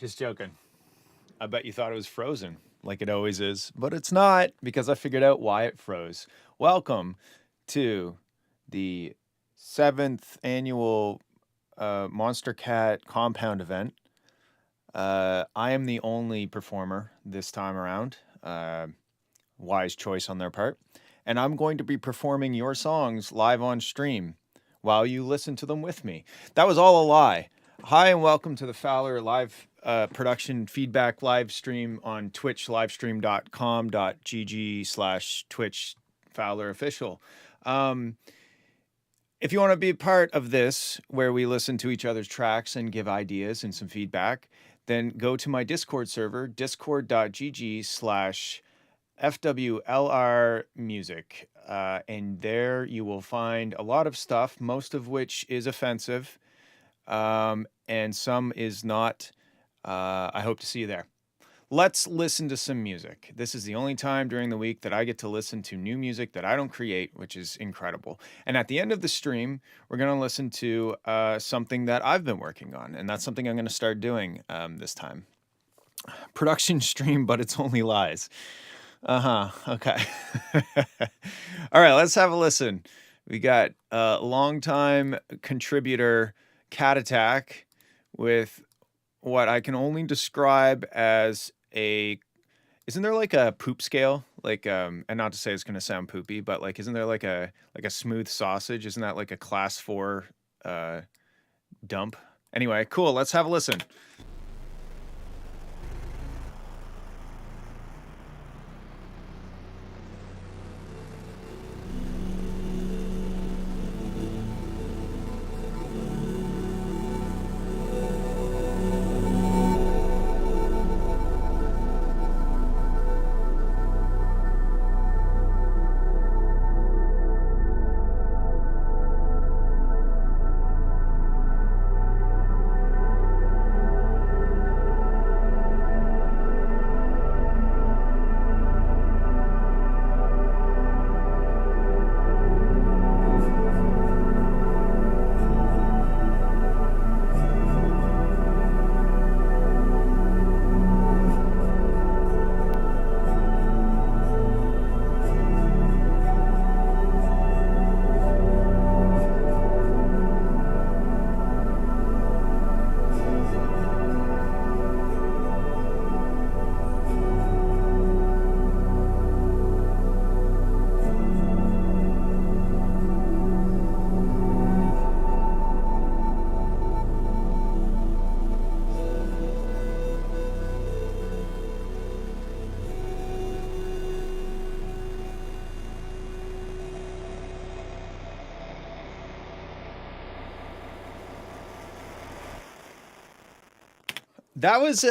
Just joking. I bet you thought it was frozen, like it always is, but it's not because I figured out why it froze. Welcome to the seventh annual Monster Cat Compound event. I am the only performer this time around. Wise choice on their part. And I'm going to be performing your songs live on stream while you listen to them with me. That was all a lie. Hi, and welcome to the FWLR live production feedback live stream on Twitch, livestream.com.gg/Twitch FWLR official. If you want to be a part of this, where we listen to each other's tracks and give ideas and some feedback, then go to my Discord server, discord.gg/FWLR music. And there you will find a lot of stuff, most of which is offensive, and some is not. I hope to see you there. Let's listen to some music. This is the only time during the week that I get to listen to new music that I don't create, which is incredible. And at the end of the stream, we're going to listen to something that I've been working on, and that's something I'm going to start doing this time. Production stream, but it's only lies. Okay. All right, let's have a listen. We got a longtime contributor, Cat Attack, with what I can only describe as isn't there like a poop scale? Like, and not to say it's gonna sound poopy, but like, isn't there like a smooth sausage? Isn't that like a class 4 dump? Anyway, cool. Let's have a listen. That was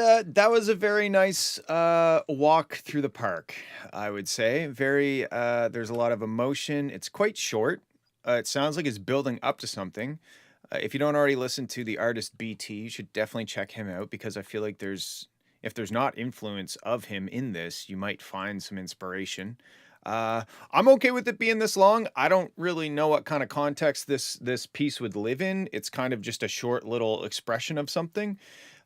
a very nice walk through the park, I would say. Very there's a lot of emotion. It's quite short. It sounds like it's building up to something. If you don't already listen to the artist BT, you should definitely check him out because I feel like if there's not influence of him in this, you might find some inspiration. I'm okay with it being this long. I don't really know what kind of context this piece would live in. It's kind of just a short little expression of something.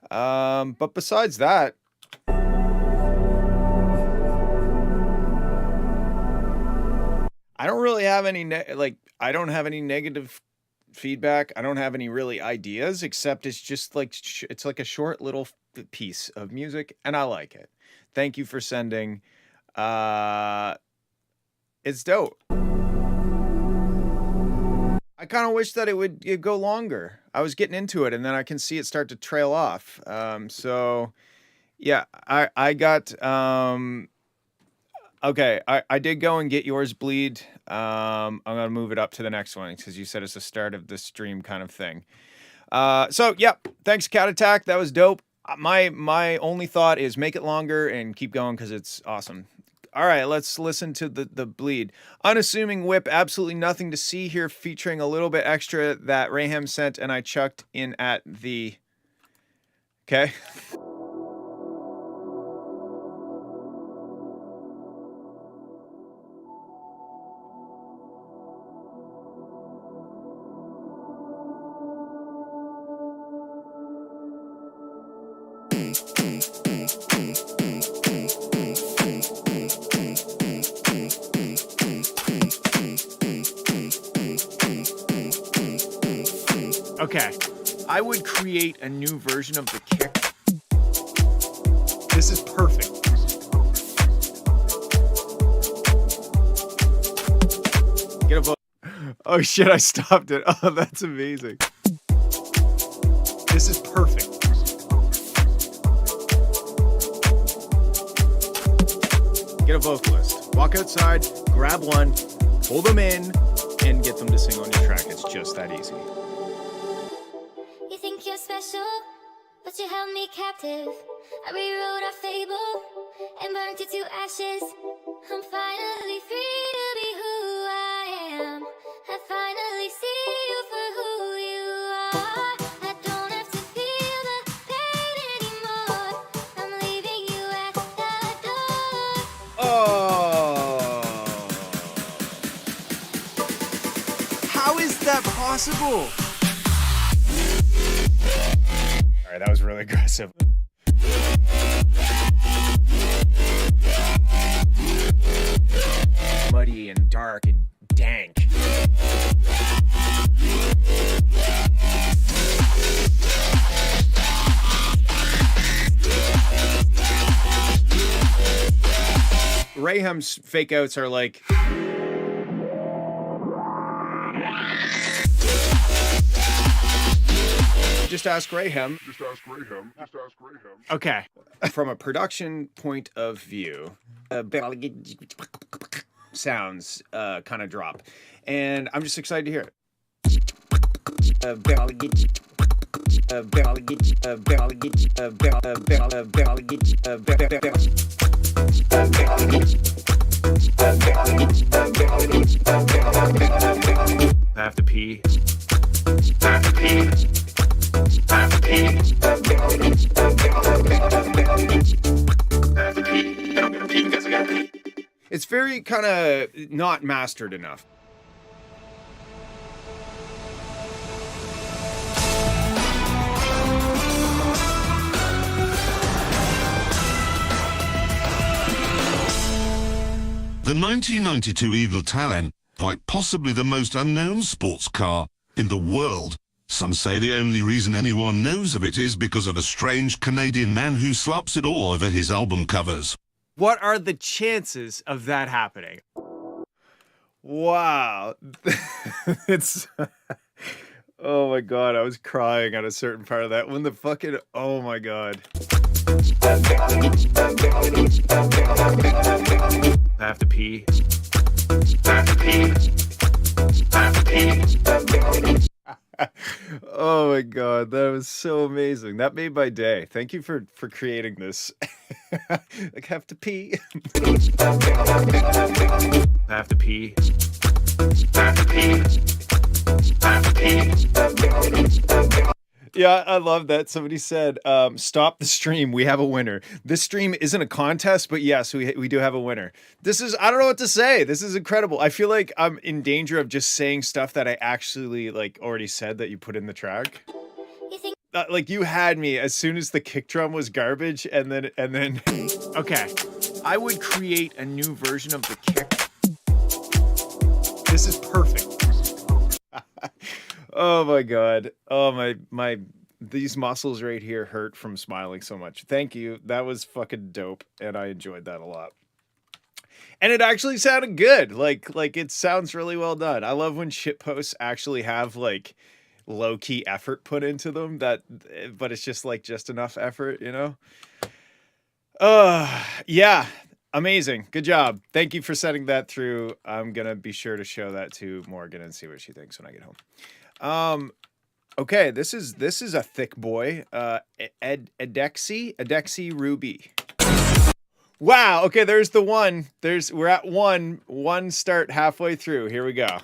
But besides that, I don't really have any I don't have any negative feedback. I don't have any really ideas except it's just like it's like a short little piece of music and I like it. Thank you for sending. It's dope. I kind of wish that it'd go longer. I was getting into it and then I can see it start to trail off. So yeah, I got okay, I did go and get yours bleed. I'm gonna move it up to the next one because you said it's the start of the stream kind of thing. So yeah, thanks Cat Attack. That was dope. My only thought is make it longer and keep going because it's awesome. All right, let's listen to the bleed. Unassuming whip, absolutely nothing to see here, featuring a little bit extra that Raham sent and I chucked in at the. Okay. Okay, I would create a new version of the kick. This is perfect. Get a vote. Oh shit, I stopped it. Oh, that's amazing. This is perfect. Get a vocalist. Walk outside, grab one, pull them in, and get them to sing on your track. It's just that easy. You think you're special, but you held me captive. I rewrote our fable and burnt it to ashes. I'm finally free to be who I am. I finally see you for who you are. I don't have to feel the pain anymore. I'm leaving you at the door. Oh. How is that possible? All right, that was really aggressive. Muddy and dark and dank. Rayham's fake outs are like. Just ask Rayham. Just ask Graham. Just ask Graham. Okay. From a production point of view, sounds kind of drop. And I'm just excited to hear it. I have to pee. I have to pee. I have to pee. I have to pee. I'm gonna pee because I gotta pee. It's very kind of not mastered enough. The 1992 Eagle Talon, quite possibly the most unknown sports car in the world. Some say the only reason anyone knows of it is because of a strange Canadian man who slaps it all over his album covers. What are the chances of that happening? Wow. It's... Oh my god, I was crying at a certain part of that when the fucking... Oh my god. I have to pee. I have to pee. I have to pee. Oh my god, that was so amazing. That made my day. Thank you for creating this. Like, have to pee. I have to pee. I have to pee. I have to pee. Yeah, I love that. Somebody said, stop the stream. We have a winner. This stream isn't a contest, but yes, we do have a winner. This is, I don't know what to say. This is incredible. I feel like I'm in danger of just saying stuff that I actually like already said that you put in the track. You think Like you had me as soon as the kick drum was garbage and then, okay. I would create a new version of the kick. This is perfect. Oh my god. Oh my these muscles right here hurt from smiling so much. Thank you. That was fucking dope and I enjoyed that a lot. And it actually sounded good. Like it sounds really well done. I love when shitposts actually have like low-key effort put into them but it's just like just enough effort, you know? Yeah. Amazing. Good job. Thank you for sending that through. I'm going to be sure to show that to Morgan and see what she thinks when I get home. Okay, this is a thick boy. Edexi Ruby. Wow. Okay, there's the one. We're at one start halfway through. Here we go.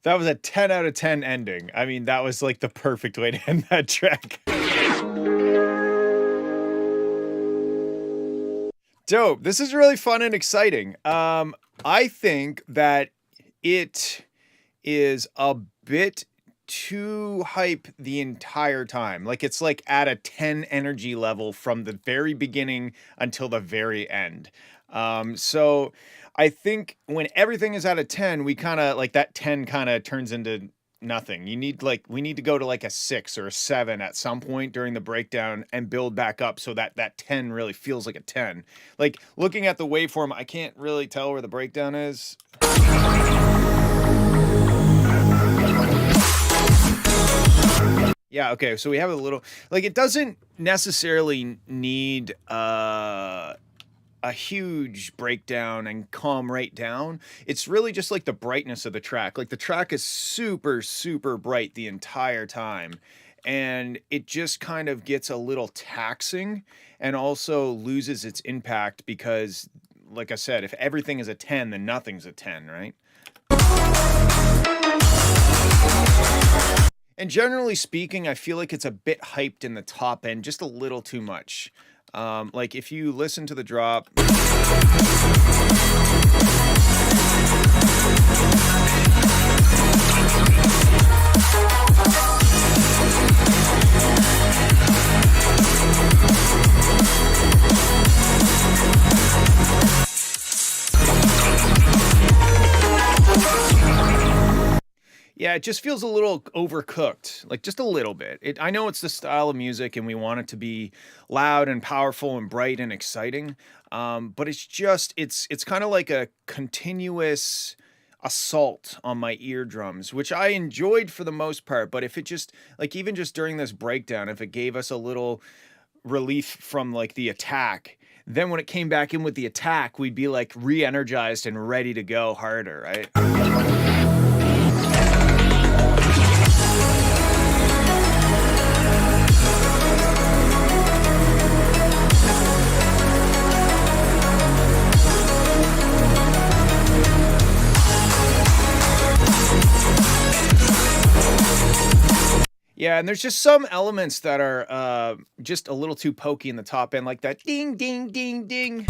That was a 10 out of 10 ending. I mean, that was like the perfect way to end that track. Dope. This is really fun and exciting. I think that it is a bit too hype the entire time. Like it's like at a 10 energy level from the very beginning until the very end. So I think when everything is at a 10, we kind of like that 10 kind of turns into nothing. You need like we need to go to like a 6 or a 7 at some point during the breakdown and build back up so that that 10 really feels like a 10. Like looking at the waveform, I can't really tell where the breakdown is. Yeah, okay. So we have a little like it doesn't necessarily need a huge breakdown and calm right down. It's really just like the brightness of the track. Like the track is super, super bright the entire time. And it just kind of gets a little taxing and also loses its impact because, like I said, if everything is a 10, then nothing's a 10, right? And generally speaking, I feel like it's a bit hyped in the top end, just a little too much. Like if you listen to the drop. Yeah, it just feels a little overcooked, like just a little bit. I know it's the style of music and we want it to be loud and powerful and bright and exciting. But it's just it's kind of like a continuous assault on my eardrums, which I enjoyed for the most part. But if it just like even just during this breakdown, if it gave us a little relief from like the attack, then when it came back in with the attack, we'd be like re-energized and ready to go harder, right? Yeah, and there's just some elements that are just a little too pokey in the top end, like that ding, ding, ding, ding.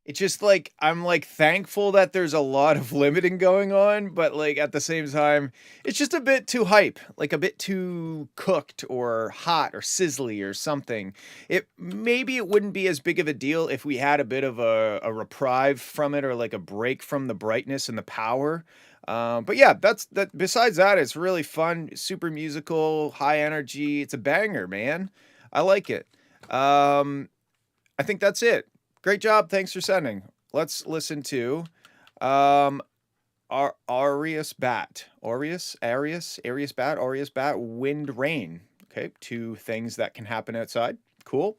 It's just like I'm like thankful that there's a lot of limiting going on, but like at the same time, it's just a bit too hype, like a bit too cooked or hot or sizzly or something. It maybe it wouldn't be as big of a deal if we had a bit of a reprieve from it or like a break from the brightness and the power. But yeah, that's that. Besides that, it's really fun, super musical, high energy. It's a banger, man. I like it. Um, I think that's it. Great job. Thanks for sending. Let's listen to um Aureus Bat. Aureus Bat, Wind Rain. Okay, two things that can happen outside. Cool.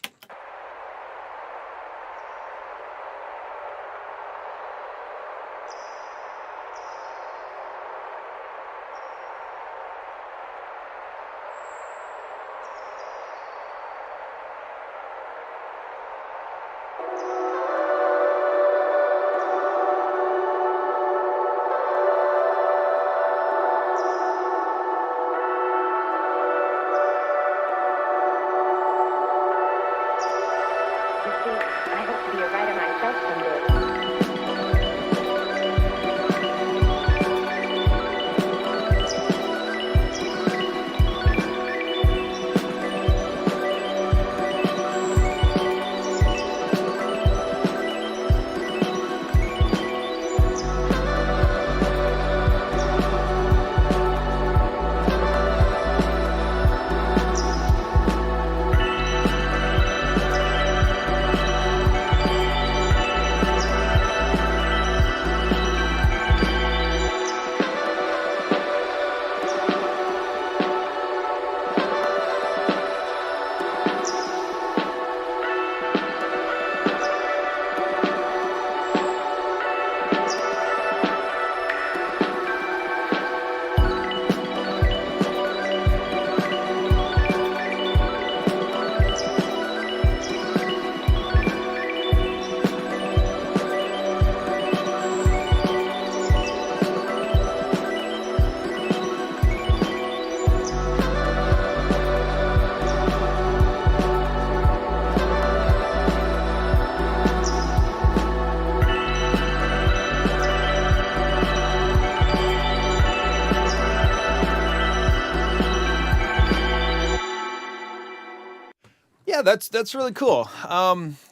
Yeah, that's really cool.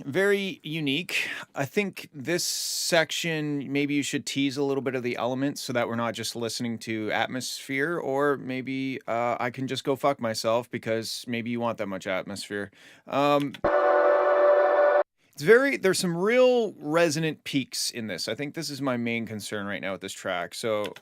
Very unique. I think this section maybe you should tease a little bit of the elements so that we're not just listening to atmosphere, or maybe I can just go fuck myself because maybe you want that much atmosphere. Um, there's some real resonant peaks in this. I think this is my main concern right now with this track. So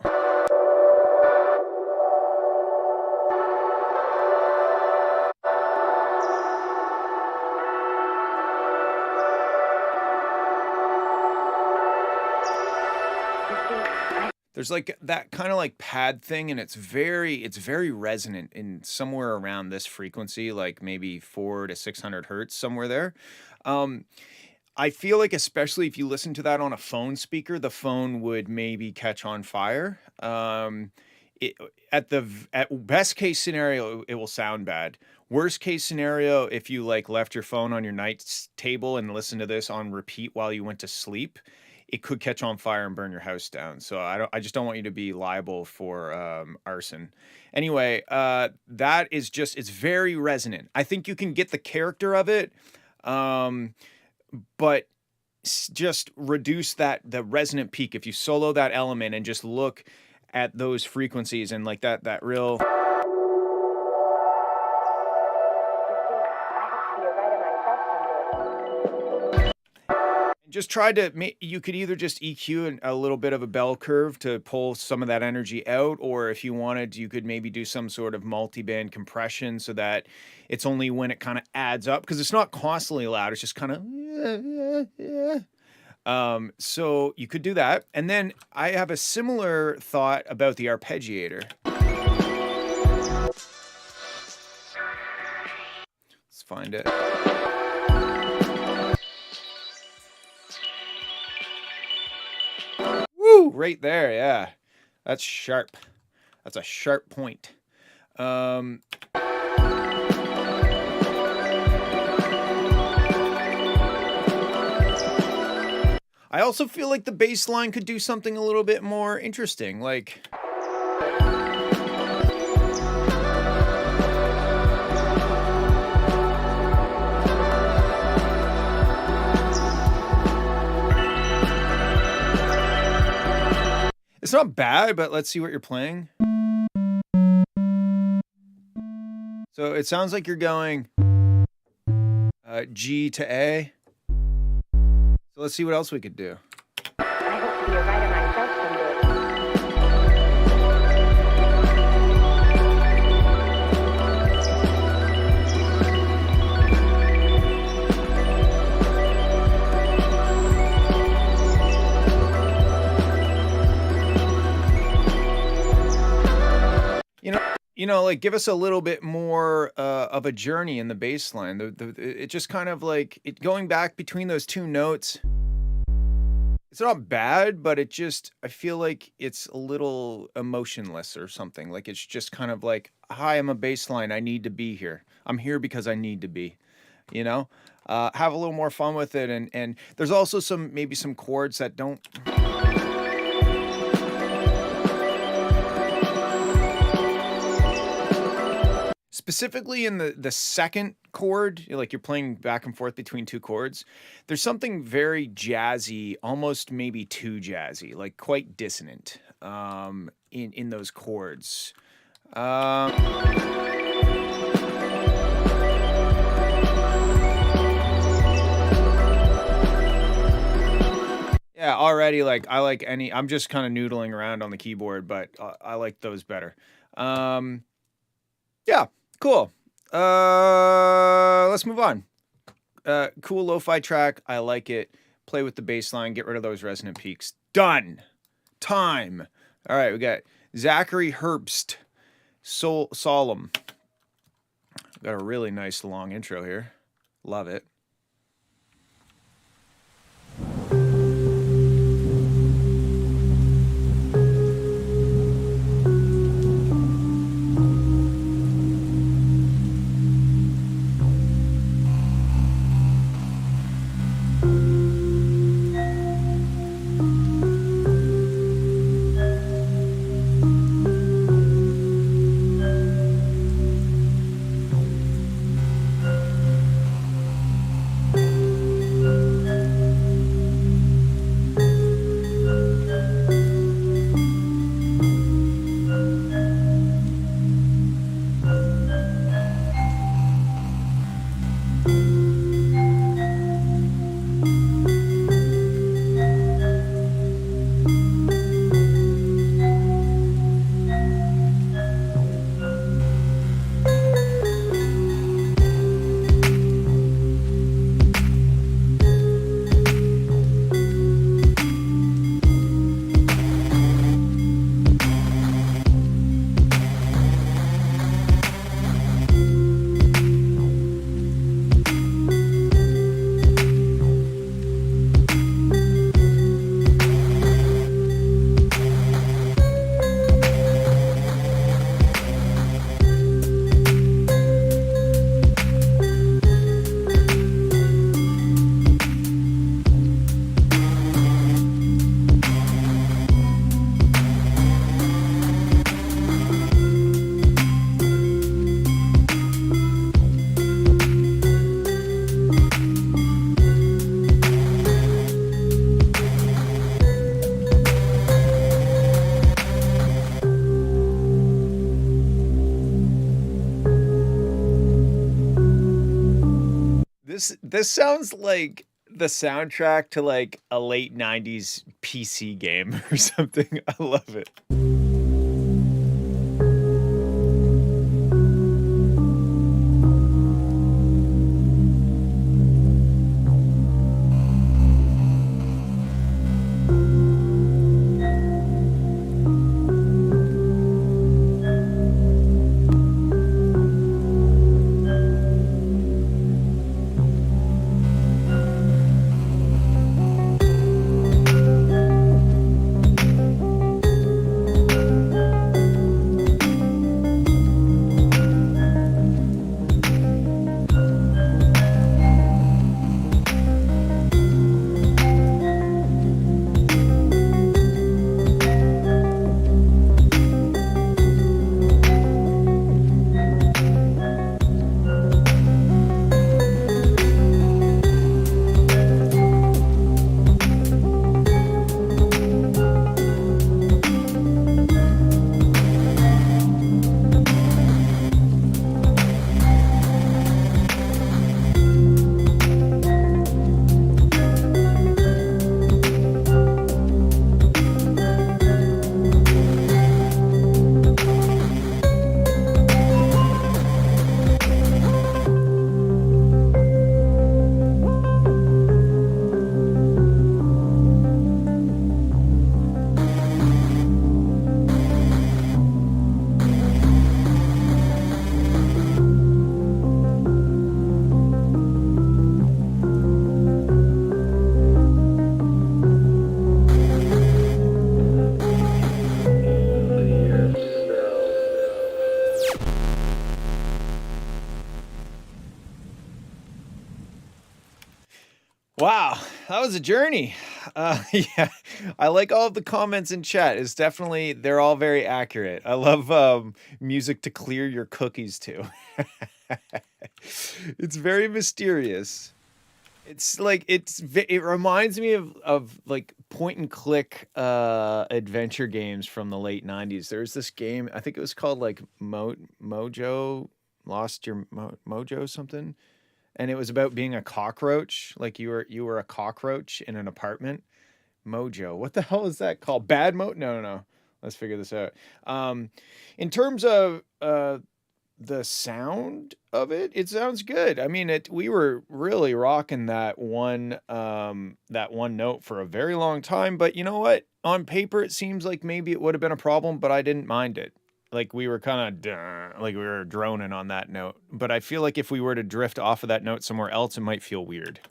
there's like that kind of like pad thing, and it's very resonant in somewhere around this frequency, like maybe 400 to 600 hertz, somewhere there. Um, I feel like especially if you listen to that on a phone speaker, the phone would maybe catch on fire. It, at best case scenario, it will sound bad. Worst case scenario, if you like left your phone on your night table and listened to this on repeat while you went to sleep, it could catch on fire and burn your house down. So I just don't want you to be liable for arson. Anyway, that is just it's very resonant. I think you can get the character of it, um, but just reduce the resonant peak. If you solo that element and just look at those frequencies and like that real. Just try to you could either just EQ a little bit of a bell curve to pull some of that energy out, or if you wanted, you could maybe do some sort of multi-band compression so that it's only when it kind of adds up, because it's not constantly loud. It's just kind of so you could do that. And then I have a similar thought about the arpeggiator. Let's find it. Woo! Right there, yeah. That's sharp. That's a sharp point. I also feel like the bass line could do something a little bit more interesting, like. It's not bad, but let's see what you're playing. So it sounds like you're going G to A. So let's see what else we could do. I hope to be a writer myself someday. Like give us a little bit more of a journey in the bass line. It just kind of like it going back between those two notes. It's not bad, but I feel like it's a little emotionless or something. Like it's just kind of like, hi, I'm a bass line. I need to be here. I'm here because I need to be, have a little more fun with it. And there's also maybe some chords that don't. Specifically in the second chord, like you're playing back and forth between two chords, there's something very jazzy, almost maybe too jazzy, like quite dissonant in those chords. Yeah, already I'm just kind of noodling around on the keyboard, but I like those better. Yeah. Cool. Let's move on. Cool lo-fi track. I like it. Play with the bass line. Get rid of those resonant peaks. Done. Time. All right, we got Zachary Herbst. Solemn. Got a really nice long intro here. Love it. This sounds like the soundtrack to like a late 90s PC game or something. I love it. Wow, that was a journey. Yeah, I like all of the comments in chat. It's definitely they're all very accurate. I love music to clear your cookies to. It's very mysterious. It's like it reminds me of like point and click adventure games from the late 90s. There's this game, I think it was called like Mojo Lost Your Mojo something. And it was about being a cockroach, like you were a cockroach in an apartment. Mojo. What the hell is that called? Bad Mo? No, no, no. Let's figure this out. In terms of the sound of it, it sounds good. I mean, we were really rocking that one note for a very long time, but you know what? On paper it seems like maybe it would have been a problem, but I didn't mind it. Like we were kind of like we were droning on that note, but I feel like if we were to drift off of that note somewhere else, it might feel weird.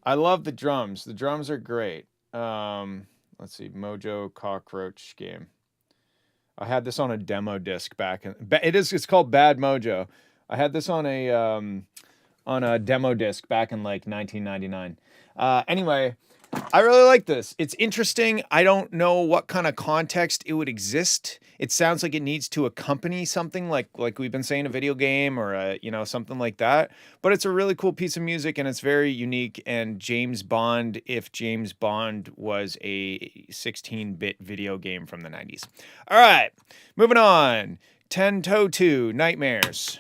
I love the drums. The drums are great. Let's see, Mojo Cockroach game. I had this on a demo disc back in. It's called Bad Mojo. I had this on a demo disc back in like 1999. Anyway, I really like this. It's interesting. I don't know what kind of context it would exist. It sounds like it needs to accompany something like we've been saying, a video game or something like that. But it's a really cool piece of music and it's very unique. And James Bond, if James Bond was a 16-bit video game from the 90s. All right, moving on. 10 Toe 2 Nightmares.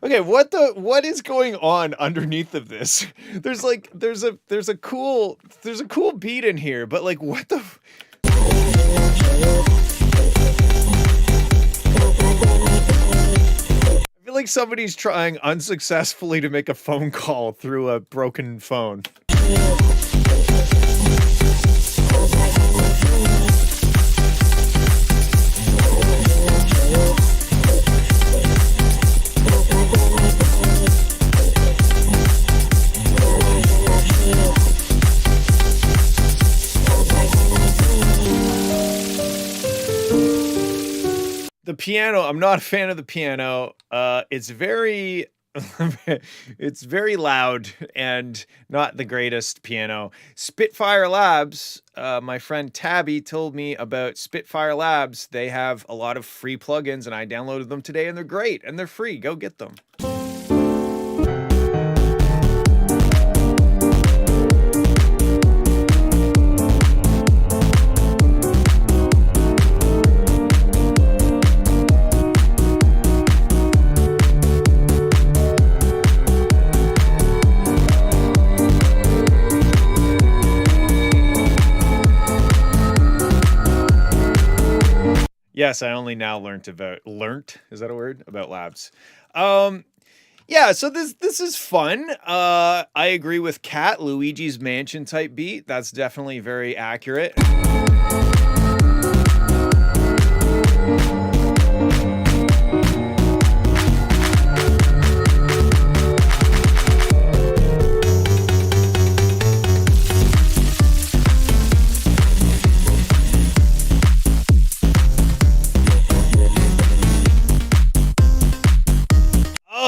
Okay, what is going on underneath of this? There's a cool beat in here, but like what the I feel like somebody's trying unsuccessfully to make a phone call through a broken phone. The piano, I'm not a fan of the piano. It's very it's very loud and not the greatest piano. Spitfire Labs, my friend Tabby told me about Spitfire Labs. They have a lot of free plugins and I downloaded them today and they're great and they're free. Go get them. Yes, I only now learnt, is that a word? About labs. Um, yeah, so this is fun. I agree with Cat, Luigi's Mansion type beat. That's definitely very accurate.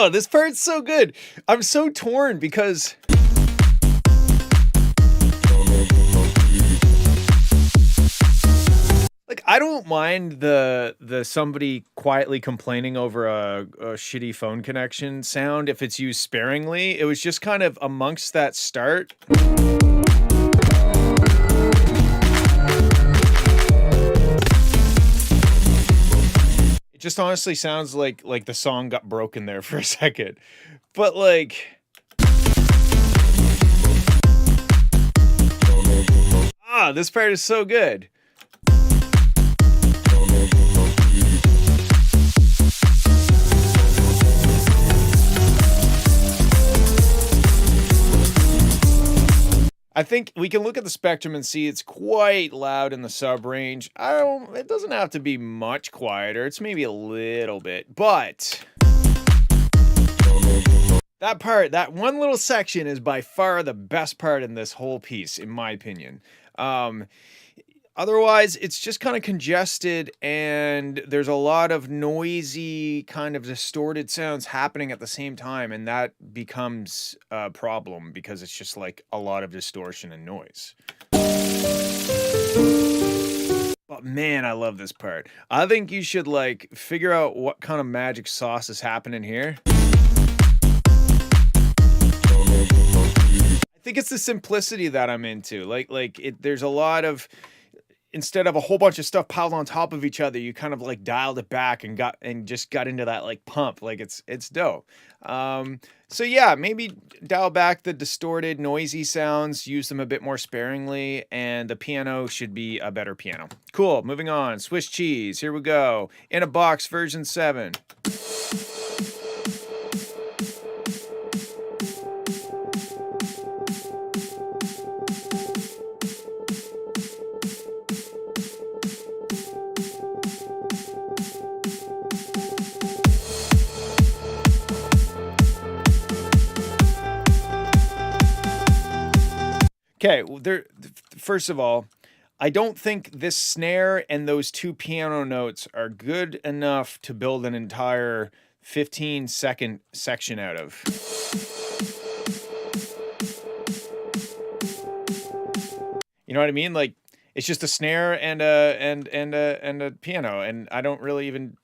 Oh, this part's so good. I'm so torn because like I don't mind the somebody quietly complaining over a shitty phone connection sound if it's used sparingly. It was just kind of amongst that start. It just honestly sounds like the song got broken there for a second. But like this part is so good. I think we can look at the spectrum and see it's quite loud in the sub range. It doesn't have to be much quieter. It's maybe a little bit, but that part, that one little section is by far the best part in this whole piece, in my opinion. Otherwise, it's just kind of congested and there's a lot of noisy, kind of distorted sounds happening at the same time. And that becomes a problem because it's just like a lot of distortion and noise. But man, I love this part. I think you should like figure out what kind of magic sauce is happening here. I think it's the simplicity that I'm into. There's a lot of, instead of a whole bunch of stuff piled on top of each other, you kind of like dialed it back and just got into that like pump. Like it's dope. So yeah, maybe dial back the distorted, noisy sounds, use them a bit more sparingly, and the piano should be a better piano. Cool, moving on. Swiss cheese, here we go. In a Box version 7. Okay, well, first of all, I don't think this snare and those two piano notes are good enough to build an entire 15-second section out of. You know what I mean? Like, it's just a snare and a piano, and I don't really even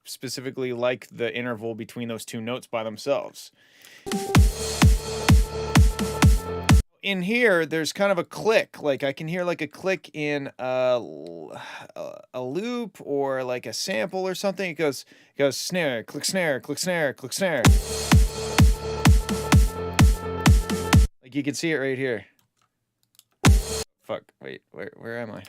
specifically like the interval between those two notes by themselves. In here, there's kind of a click. Like I can hear like a click in a loop or like a sample or something. It goes snare, click snare, click snare, click snare. Like you can see it right here. Fuck, wait, where am I?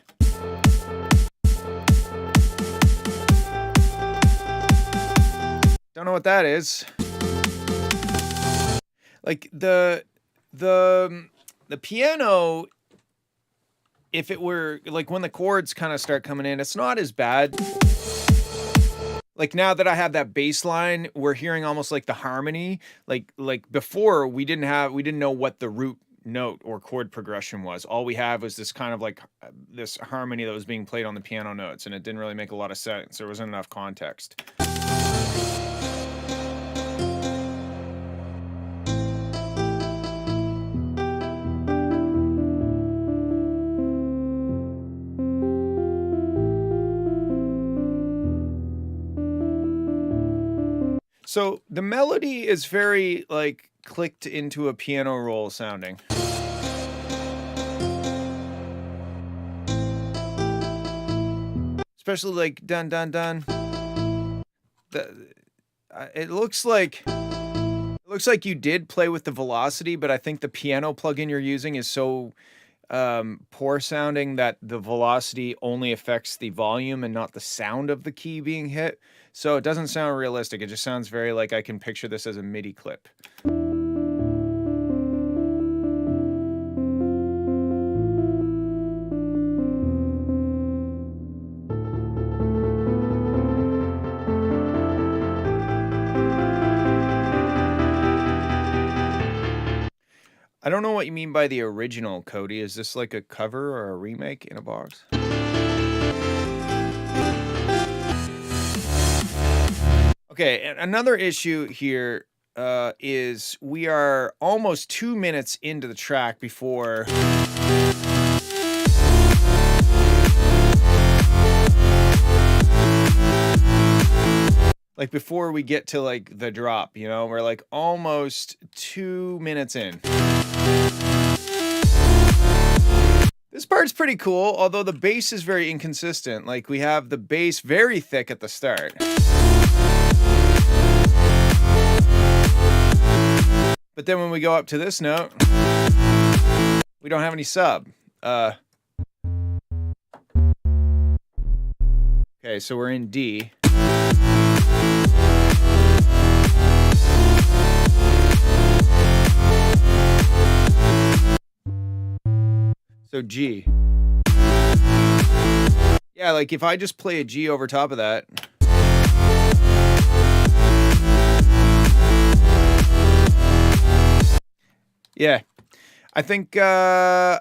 Don't know what that is. Like the piano, if it were like when the chords kind of start coming in, it's not as bad. Like now that I have that bass line, we're hearing almost like the harmony. Like before we didn't know what the root note or chord progression was. All we have was this kind of like this harmony that was being played on the piano notes, and it didn't really make a lot of sense. There wasn't enough context. So the melody is very like clicked into a piano roll sounding. Especially like dun dun dun. It looks like you did play with the velocity, but I think the piano plugin you're using is so poor sounding that the velocity only affects the volume and not the sound of the key being hit. So it doesn't sound realistic. It just sounds very like I can picture this as a MIDI clip. I don't know what you mean by the original, Cody. Is this like a cover or a remake in a box? Okay, another issue here is we are almost 2 minutes into the track before before we get to like the drop, you know, we're like almost 2 minutes in. This part's pretty cool, although the bass is very inconsistent. Like we have the bass very thick at the start. But then when we go up to this note, we don't have any sub. Okay, so we're in D. So G. Yeah, like if I just play a G over top of that. Yeah. I think I'm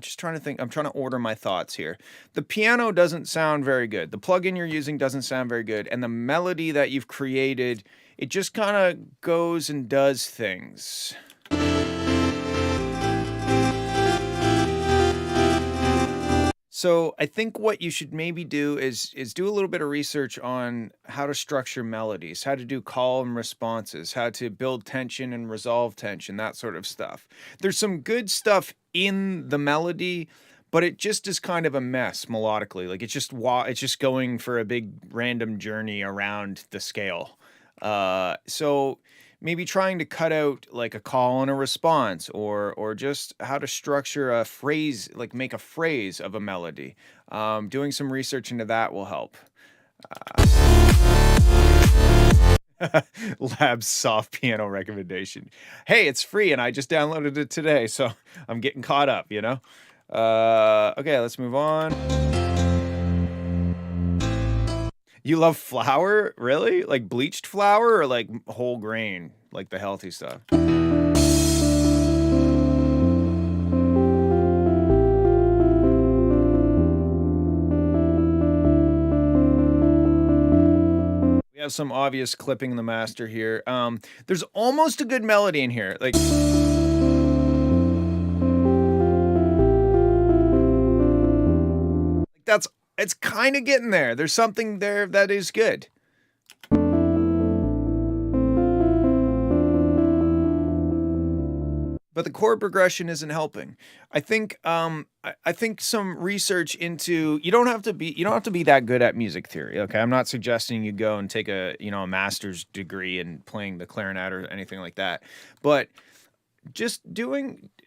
just trying to think. I'm trying to order my thoughts here. The piano doesn't sound very good. The plugin you're using doesn't sound very good. And the melody that you've created, it just kind of goes and does things. So I think what you should maybe do is do a little bit of research on how to structure melodies, how to do call and responses, how to build tension and resolve tension, that sort of stuff. There's some good stuff in the melody, but it just is kind of a mess melodically. Like it's just going for a big random journey around the scale. So maybe trying to cut out like a call and a response, or just how to structure a phrase, like make a phrase of a melody. Doing some research into that will help. Lab's soft piano recommendation. Hey, it's free and I just downloaded it today, so I'm getting caught up, you know? Okay, let's move on. You love flour? Really? Like bleached flour or like whole grain? Like the healthy stuff? We have some obvious clipping in the master here. There's almost a good melody in here. Like it's kind of getting there. There's something there that is good. But the chord progression isn't helping. I think some research into you don't have to be that good at music theory. Okay, I'm not suggesting you go and take a master's degree in playing the clarinet or anything like that. But just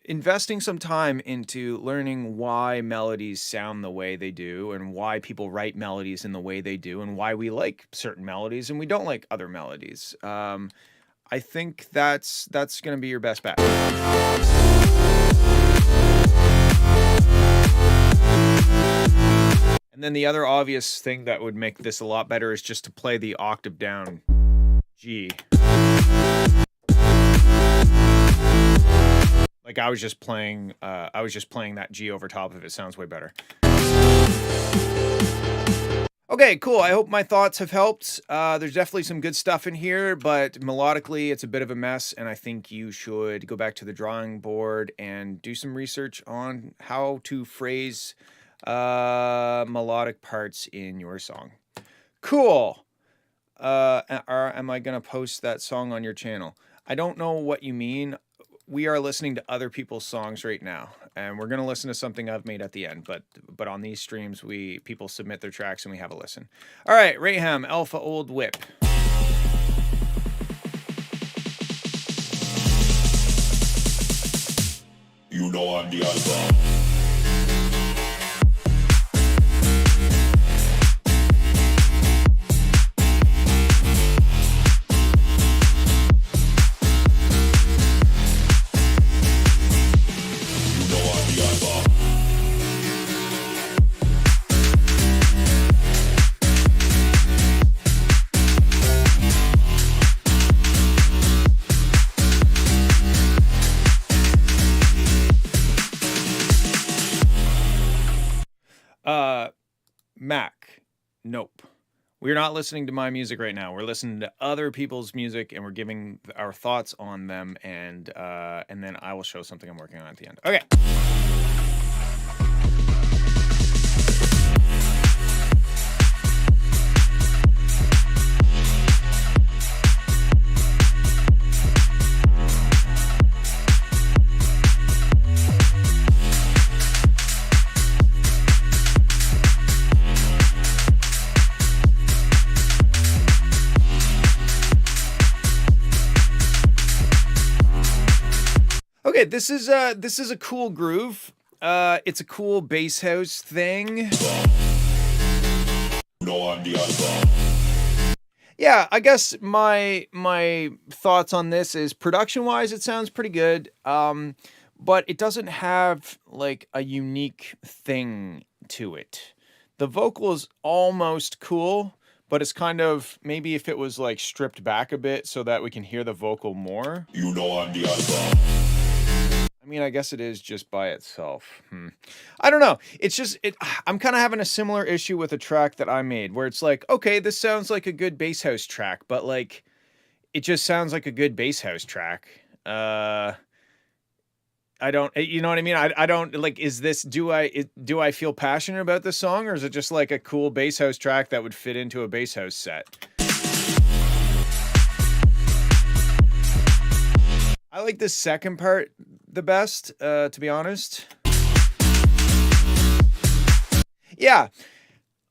investing some time into learning why melodies sound the way they do, and why people write melodies in the way they do, and why we like certain melodies and we don't like other melodies. I think that's going to be your best bet. And then the other obvious thing that would make this a lot better is just to play the octave down G. Like I was just playing that G over top of it. Sounds way better. Okay, cool. I hope my thoughts have helped. There's definitely some good stuff in here, but melodically it's a bit of a mess, and I think you should go back to the drawing board and do some research on how to phrase melodic parts in your song. Cool. Am I going to post that song on your channel? I don't know what you mean. We are listening to other people's songs right now, and we're going to listen to something I've made at the end, but on these streams people submit their tracks and we have a listen. All right, Raham, Alpha Old Whip. You know I'm the alpha. Mac, nope. We're not listening to my music right now. We're listening to other people's music, and we're giving our thoughts on them, and then I will show something I'm working on at the end. Okay. Okay, this is a cool groove. It's a cool bass house thing. No, I'm the alpha. Yeah, I guess my thoughts on this is production-wise, it sounds pretty good. But it doesn't have like a unique thing to it. The vocal is almost cool, but it's kind of maybe if it was like stripped back a bit so that we can hear the vocal more. You know I'm the alpha. I mean, I guess it is just by itself. I don't know. It's just I'm kind of having a similar issue with a track that I made where it's like, okay, this sounds like a good bass house track, but like it just sounds like a good bass house track. I don't, you know what I mean? I don't like, is this, do I feel passionate about this song, or is it just like a cool bass house track that would fit into a bass house set? I like the second part the best, to be honest. Yeah,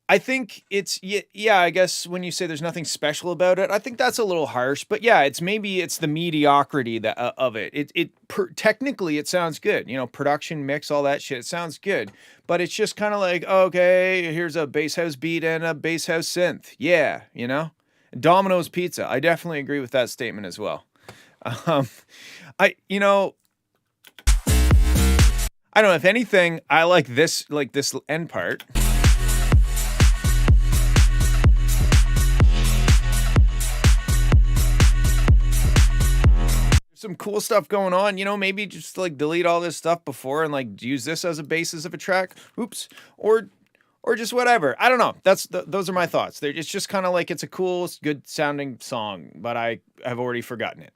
I think it's, yeah, I guess when you say there's nothing special about it, I think that's a little harsh, but yeah, it's the mediocrity that of it. Technically it sounds good, you know, production, mix, all that shit, it sounds good, but it's just kind of like, okay, here's a bass house beat and a bass house synth. Yeah, you know? Domino's Pizza. I definitely agree with that statement as well. You know, I don't know, if anything, I like this end part. Some cool stuff going on, you know, maybe just like delete all this stuff before and like use this as a basis of a track. Oops. Or just whatever. I don't know. Those are my thoughts. It's just kind of like it's a cool, good sounding song, but I have already forgotten it.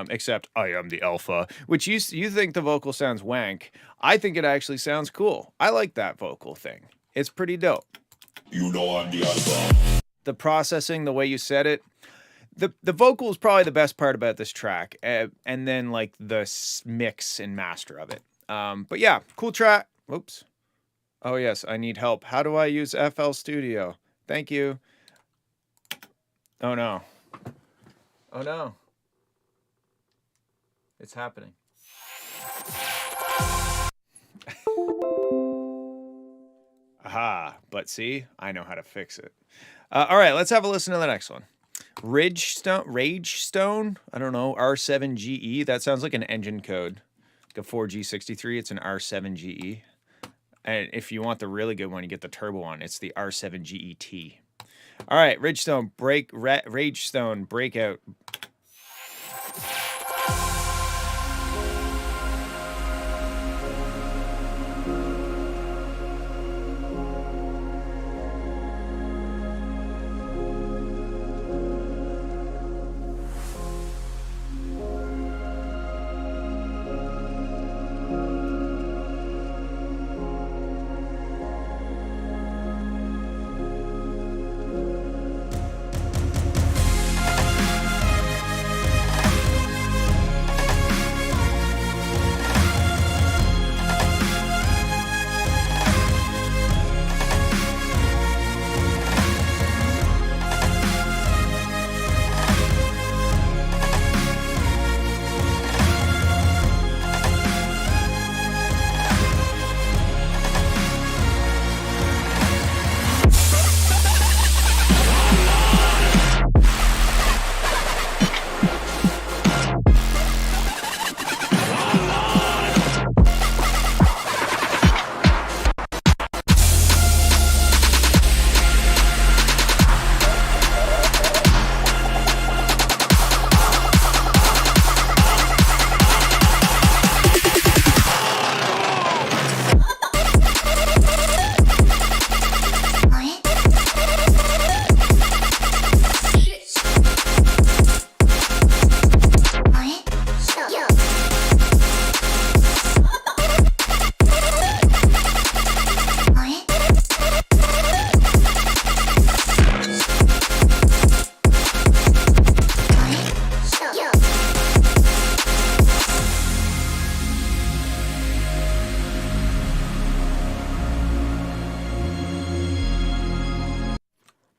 Except I am the alpha, which you think the vocal sounds wank. I think it actually sounds cool. I like that vocal thing. It's pretty dope. You know I'm the alpha. The processing, the way you said it, the vocal is probably the best part about this track, and then like the mix and master of it. But yeah, cool track. Oops. Oh yes, I need help. How do I use FL Studio? Thank you. Oh no. Oh no. It's happening. Aha, but see, I know how to fix it. All right, let's have a listen to the next one. Rage Stone, I don't know, R7GE. That sounds like an engine code. Like a 4G63, it's an R7GE. And if you want the really good one, you get the turbo one. It's the R7GET. All right, Ragestone Breakout.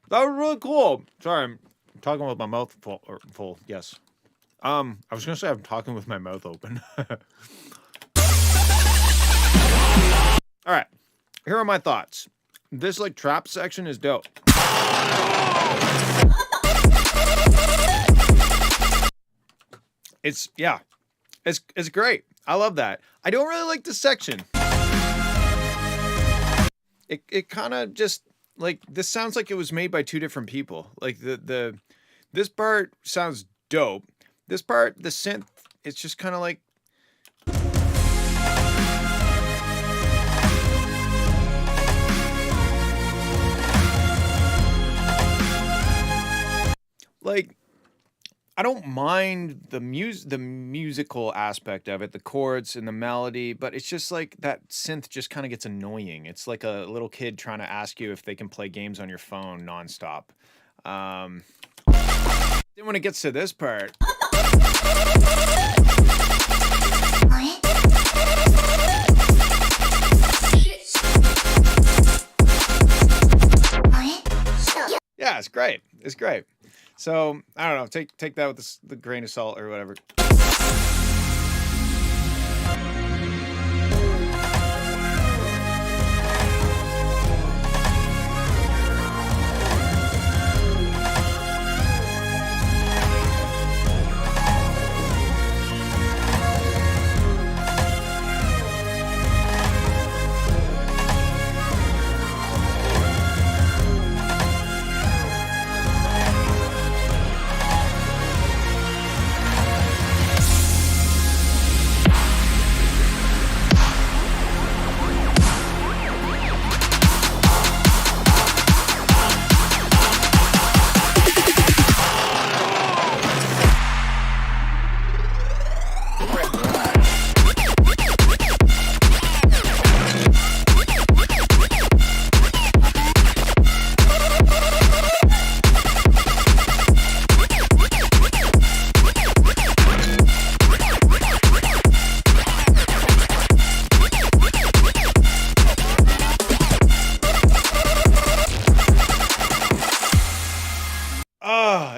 That was really cool. Sorry, I'm talking with my mouth full. Yes. I was gonna say I'm talking with my mouth open. All right, here are my thoughts. This like trap section is dope. It's great. I love that. I don't really like this section. It kind of just like this sounds like it was made by two different people. Like this part sounds dope. This part, the synth, it's just kind of like I don't mind the musical aspect of it, the chords and the melody, but it's just like that synth just kind of gets annoying. It's like a little kid trying to ask you if they can play games on your phone nonstop. Then when it gets to this part, yeah, it's great. It's great. So I don't know. Take that with the grain of salt or whatever.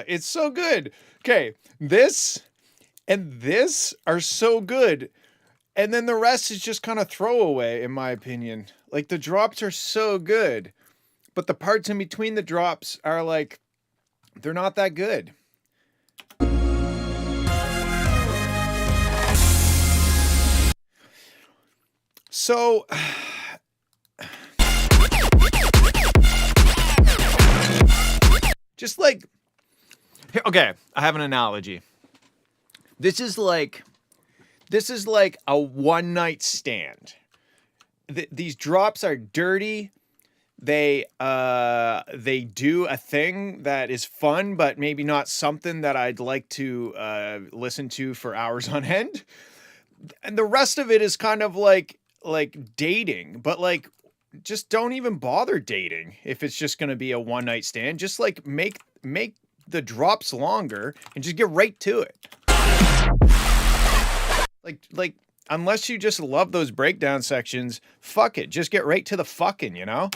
It's so good. Okay, this and this are so good. And then the rest is just kind of throwaway, in my opinion. Like, the drops are so good, but the parts in between the drops are like, they're not that good. So Just like, okay, I have an analogy. This is like a one night stand. These drops are dirty. They do a thing that is fun, but maybe not something that I'd like to listen to for hours on end. And the rest of it is kind of like dating, but like just don't even bother dating if it's just going to be a one night stand. Just like make the drops longer and just get right to it. Like unless you just love those breakdown sections, fuck it, just get right to the fucking, you know?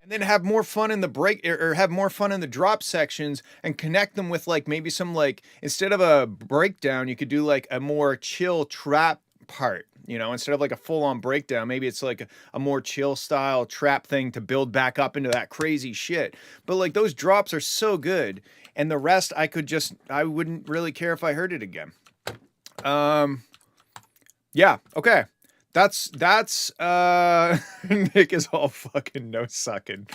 And then have more fun in the break or have more fun in the drop sections and connect them with like maybe some like, instead of a breakdown, you could do like a more chill trap part, you know, instead of like a full on breakdown, maybe it's like a more chill style trap thing to build back up into that crazy shit. But like those drops are so good. And the rest I wouldn't really care if I heard it again. Yeah, okay. That's Nick is all fucking no sucking.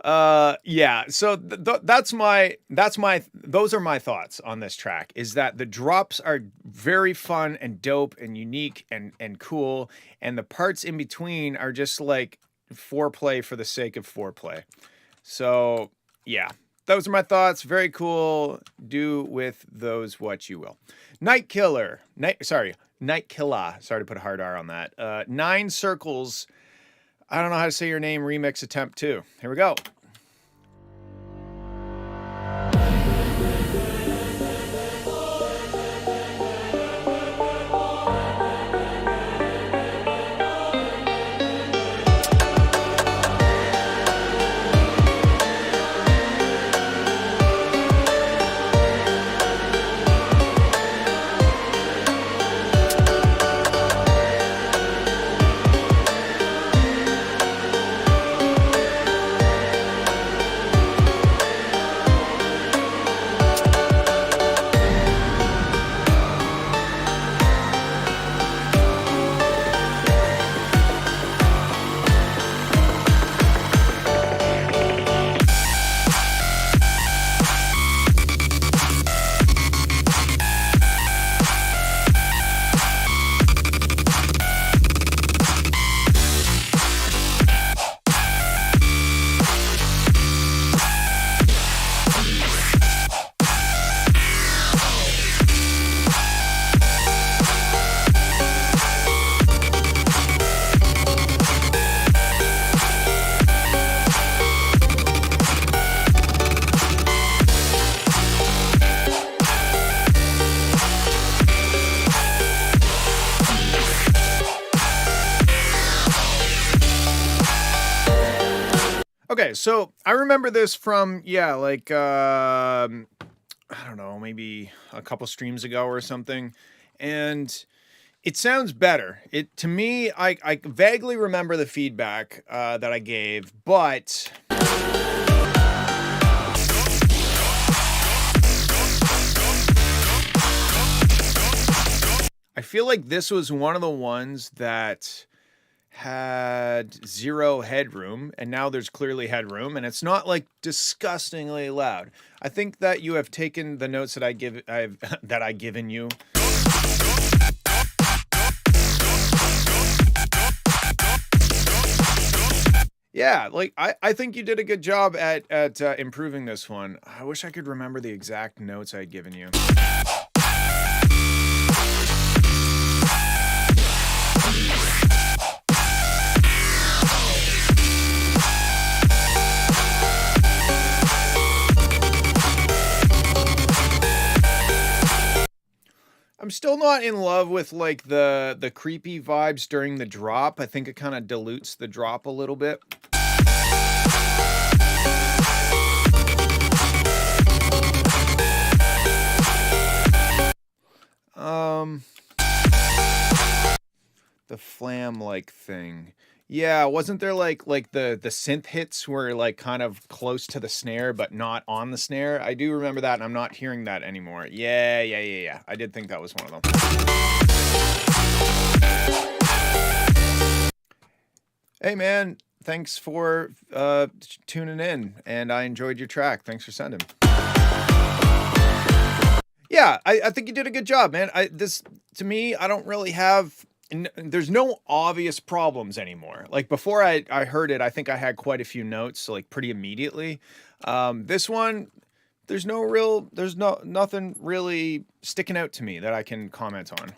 Yeah, so those are my thoughts on this track, is that the drops are very fun and dope and unique and cool, and the parts in between are just like foreplay for the sake of foreplay. So, yeah. Those are my thoughts. Very cool. Do with those what you will. Night Killer. Sorry to put a hard R on that. 9 Circles. I don't know how to say your name. Remix attempt 2. Here we go. Okay, so I remember this from, like, I don't know, maybe a couple streams ago or something, and it sounds better. To me, I vaguely remember the feedback that I gave, but I feel like this was one of the ones that had zero headroom, and now there's clearly headroom, and it's not like disgustingly loud. I think that you have taken the notes that I've given you. Yeah, like I think you did a good job at improving this one. I wish I could remember the exact notes I'd given you. I'm still not in love with like the creepy vibes during the drop. I think it kind of dilutes the drop a little bit. The flam like thing. Yeah, wasn't there like the synth hits were like kind of close to the snare but not on the snare? I do remember that, and I'm not hearing that anymore. Yeah. I did think that was one of them. Hey man, thanks for tuning in, and I enjoyed your track. Thanks for sending. Yeah, I think you did a good job, man. This to me, I don't really have. There's no obvious problems anymore. Like before I heard it, I think I had quite a few notes, like pretty immediately. This one, there's nothing really sticking out to me that I can comment on.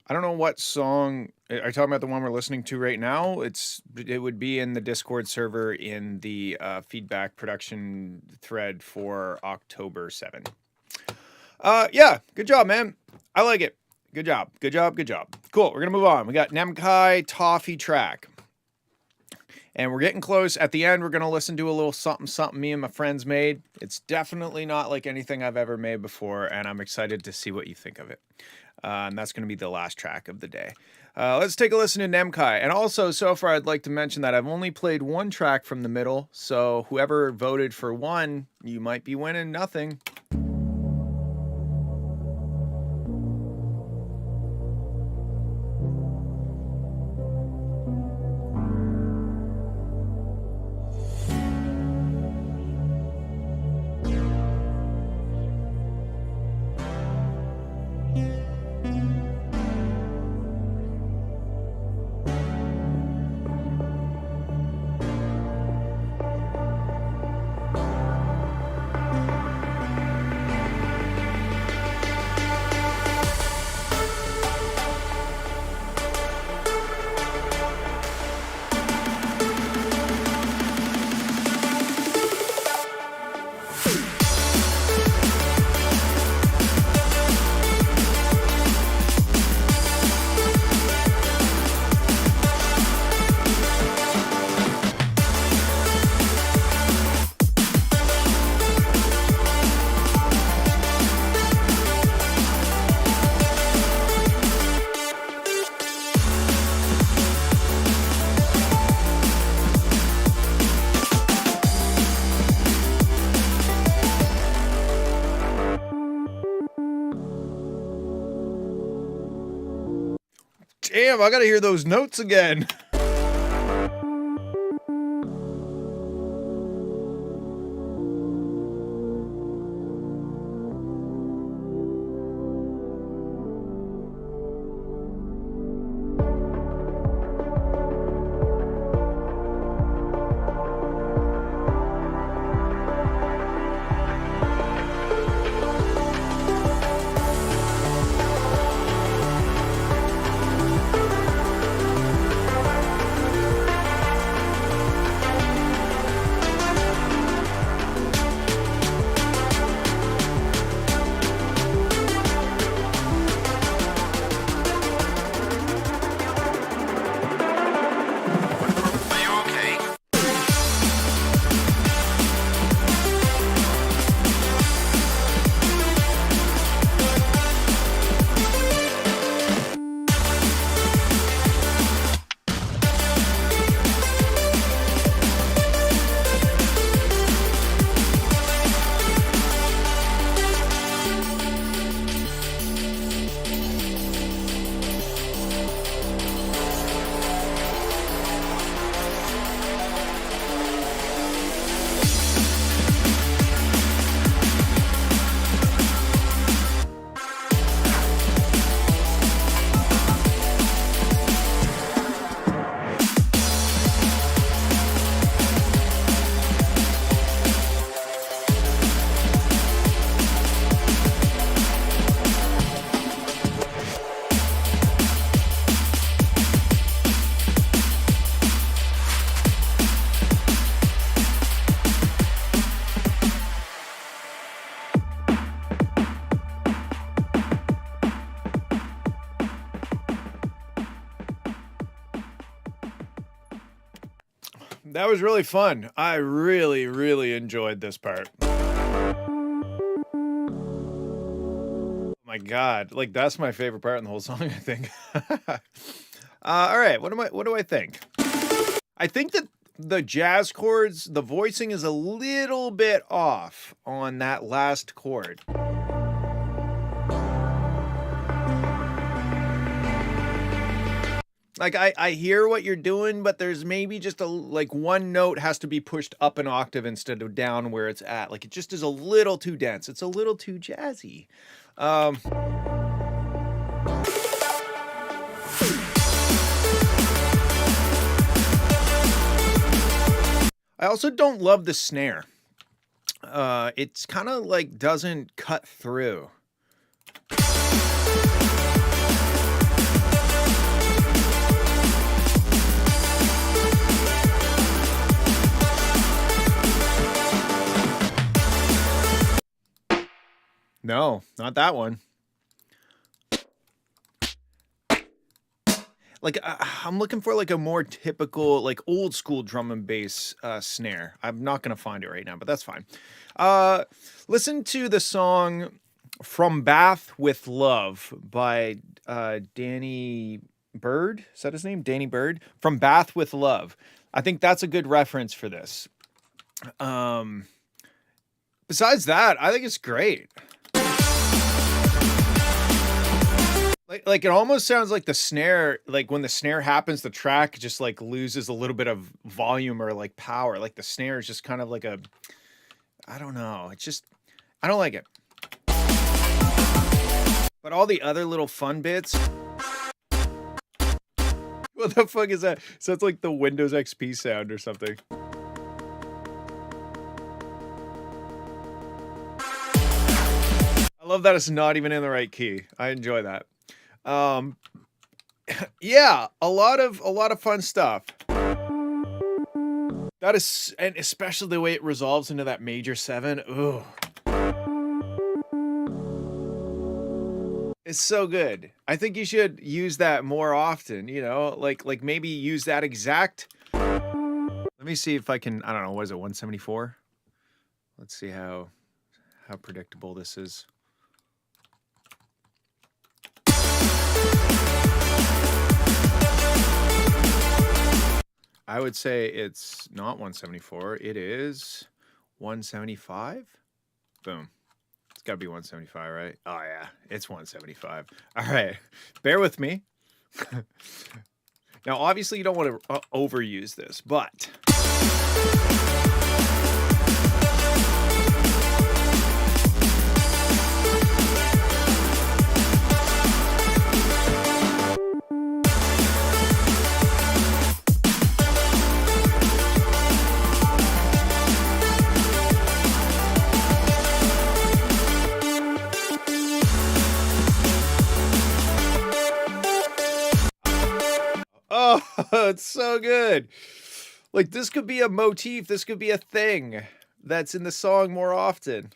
I don't know what song. Are you talking about the one we're listening to right now? It would be in the Discord server in the feedback production thread for October 7. Yeah, good job, man. I like it. Good job. Good job. Good job. Cool. We're gonna move on. We got Nemkai Toffee track. And we're getting close. At the end, we're going to listen to a little something me and my friends made. It's definitely not like anything I've ever made before, and I'm excited to see what you think of it. And that's going to be the last track of the day. Let's take a listen to Nemkai. And also, so far, I'd like to mention that I've only played one track from the middle, so whoever voted for one, you might be winning nothing. Damn, I gotta hear those notes again. That was really fun. I really, really enjoyed this part. Oh my God. Like, that's my favorite part in the whole song, I think. All right. What do I think? I think that the jazz chords, the voicing is a little bit off on that last chord. Like I hear what you're doing, but there's maybe just a like one note has to be pushed up an octave instead of down where it's at. Like it just is a little too dense. It's a little too jazzy. I also don't love the snare. It's kind of like doesn't cut through. No, not that one. Like I'm looking for like a more typical, like old school drum and bass snare. I'm not gonna find it right now, but that's fine. Listen to the song "From Bath with Love" by Danny Bird. Is that his name? Danny Bird. "From Bath with Love." I think that's a good reference for this. Besides that, I think it's great. Like it almost sounds like the snare, like when the snare happens, the track just like loses a little bit of volume or like power. Like the snare is just kind of like a, I don't know. It's just, I don't like it. But all the other little fun bits. What the fuck is that? Sounds like the Windows XP sound or something. I love that it's not even in the right key. I enjoy that. Yeah, a lot of fun stuff. That is, and especially the way it resolves into that major 7. Ooh. It's so good. I think you should use that more often, you know, like maybe use that exact. Let me see if I can, I don't know, what is it, 174? Let's see how predictable this is. I would say it's not 174. It is 175. Boom. It's got to be 175, right? Oh, yeah. It's 175. All right. Bear with me. Now, obviously, you don't want to overuse this, but... Oh, it's so good. Like, this could be a motif. This could be a thing that's in the song more often.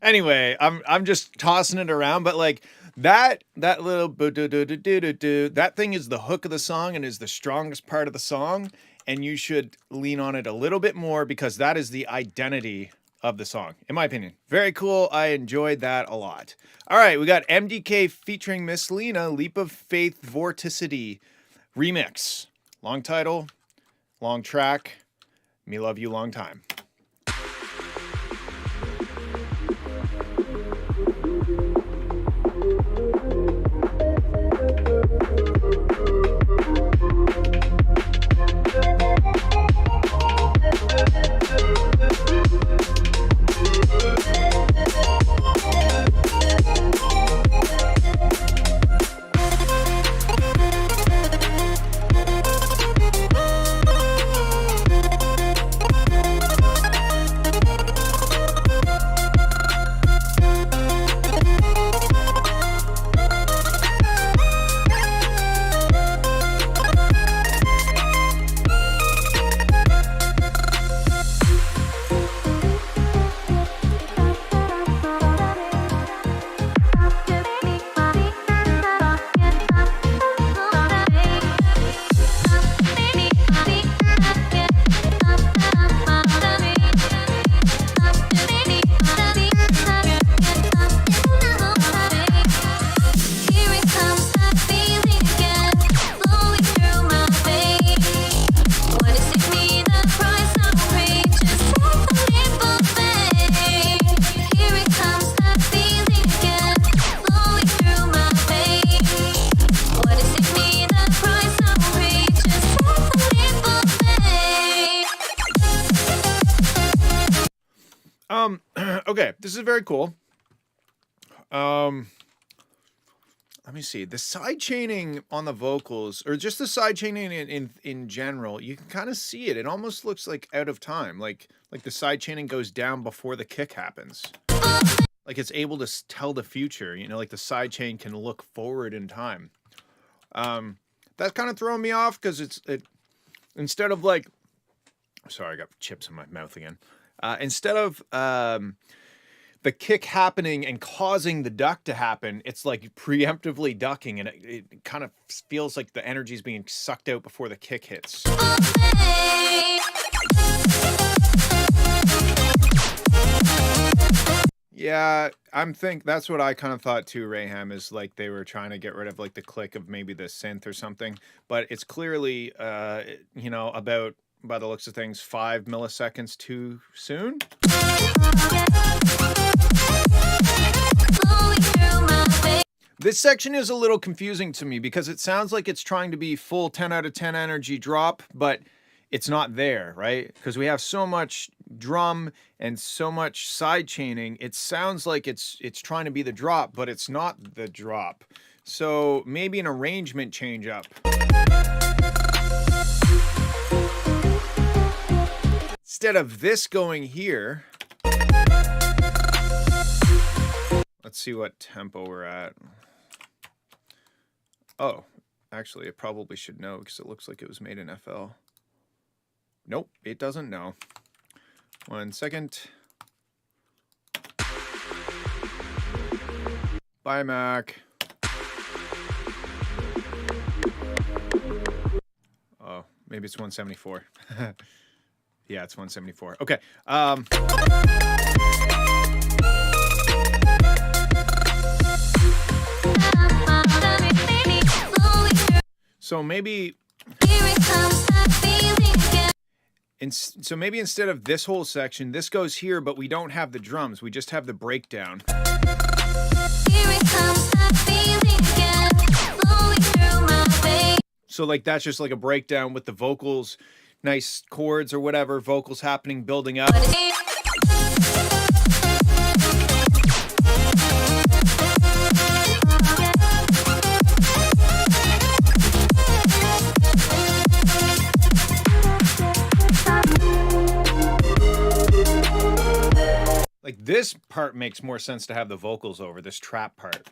Anyway, I'm just tossing it around, but like that little that thing is the hook of the song and is the strongest part of the song, and you should lean on it a little bit more because that is the identity of the song, in my opinion. Very cool. I enjoyed that a lot. All right, we got MDK featuring Miss Lena, Leap of Faith Vorticity remix. Long title, long track. Me love you long time. Okay, this is very cool. Let me see. The side chaining on the vocals, or just the side chaining in general, you can kind of see it. It almost looks like out of time, like the side chaining goes down before the kick happens. Like it's able to tell the future, you know, like the side chain can look forward in time. That's kind of throwing me off because it instead of like, sorry, I got chips in my mouth again. Instead of the kick happening and causing the duck to happen, it's like preemptively ducking, and it kind of feels like the energy is being sucked out before the kick hits. Yeah, that's what I kind of thought too, Rayham, is like they were trying to get rid of like the click of maybe the synth or something, but it's clearly, you know, about, by the looks of things, 5 milliseconds too soon. This section is a little confusing to me because it sounds like it's trying to be full 10 out of 10 energy drop, but it's not there, right? Because we have so much drum and so much side chaining. It sounds like it's trying to be the drop, but it's not the drop. So maybe an arrangement change up. Instead of this going here, let's see what tempo we're at. Oh, actually, it probably should know because it looks like it was made in FL. Nope, it doesn't know. 1 second. Bye, Mac. Oh, maybe it's 174. Yeah, it's 174. Okay. So maybe... So maybe instead of this whole section, this goes here, but we don't have the drums. We just have the breakdown. So like that's just like a breakdown with the vocals, nice chords or whatever, vocals happening, building up. Like this part makes more sense to have the vocals over, this trap part.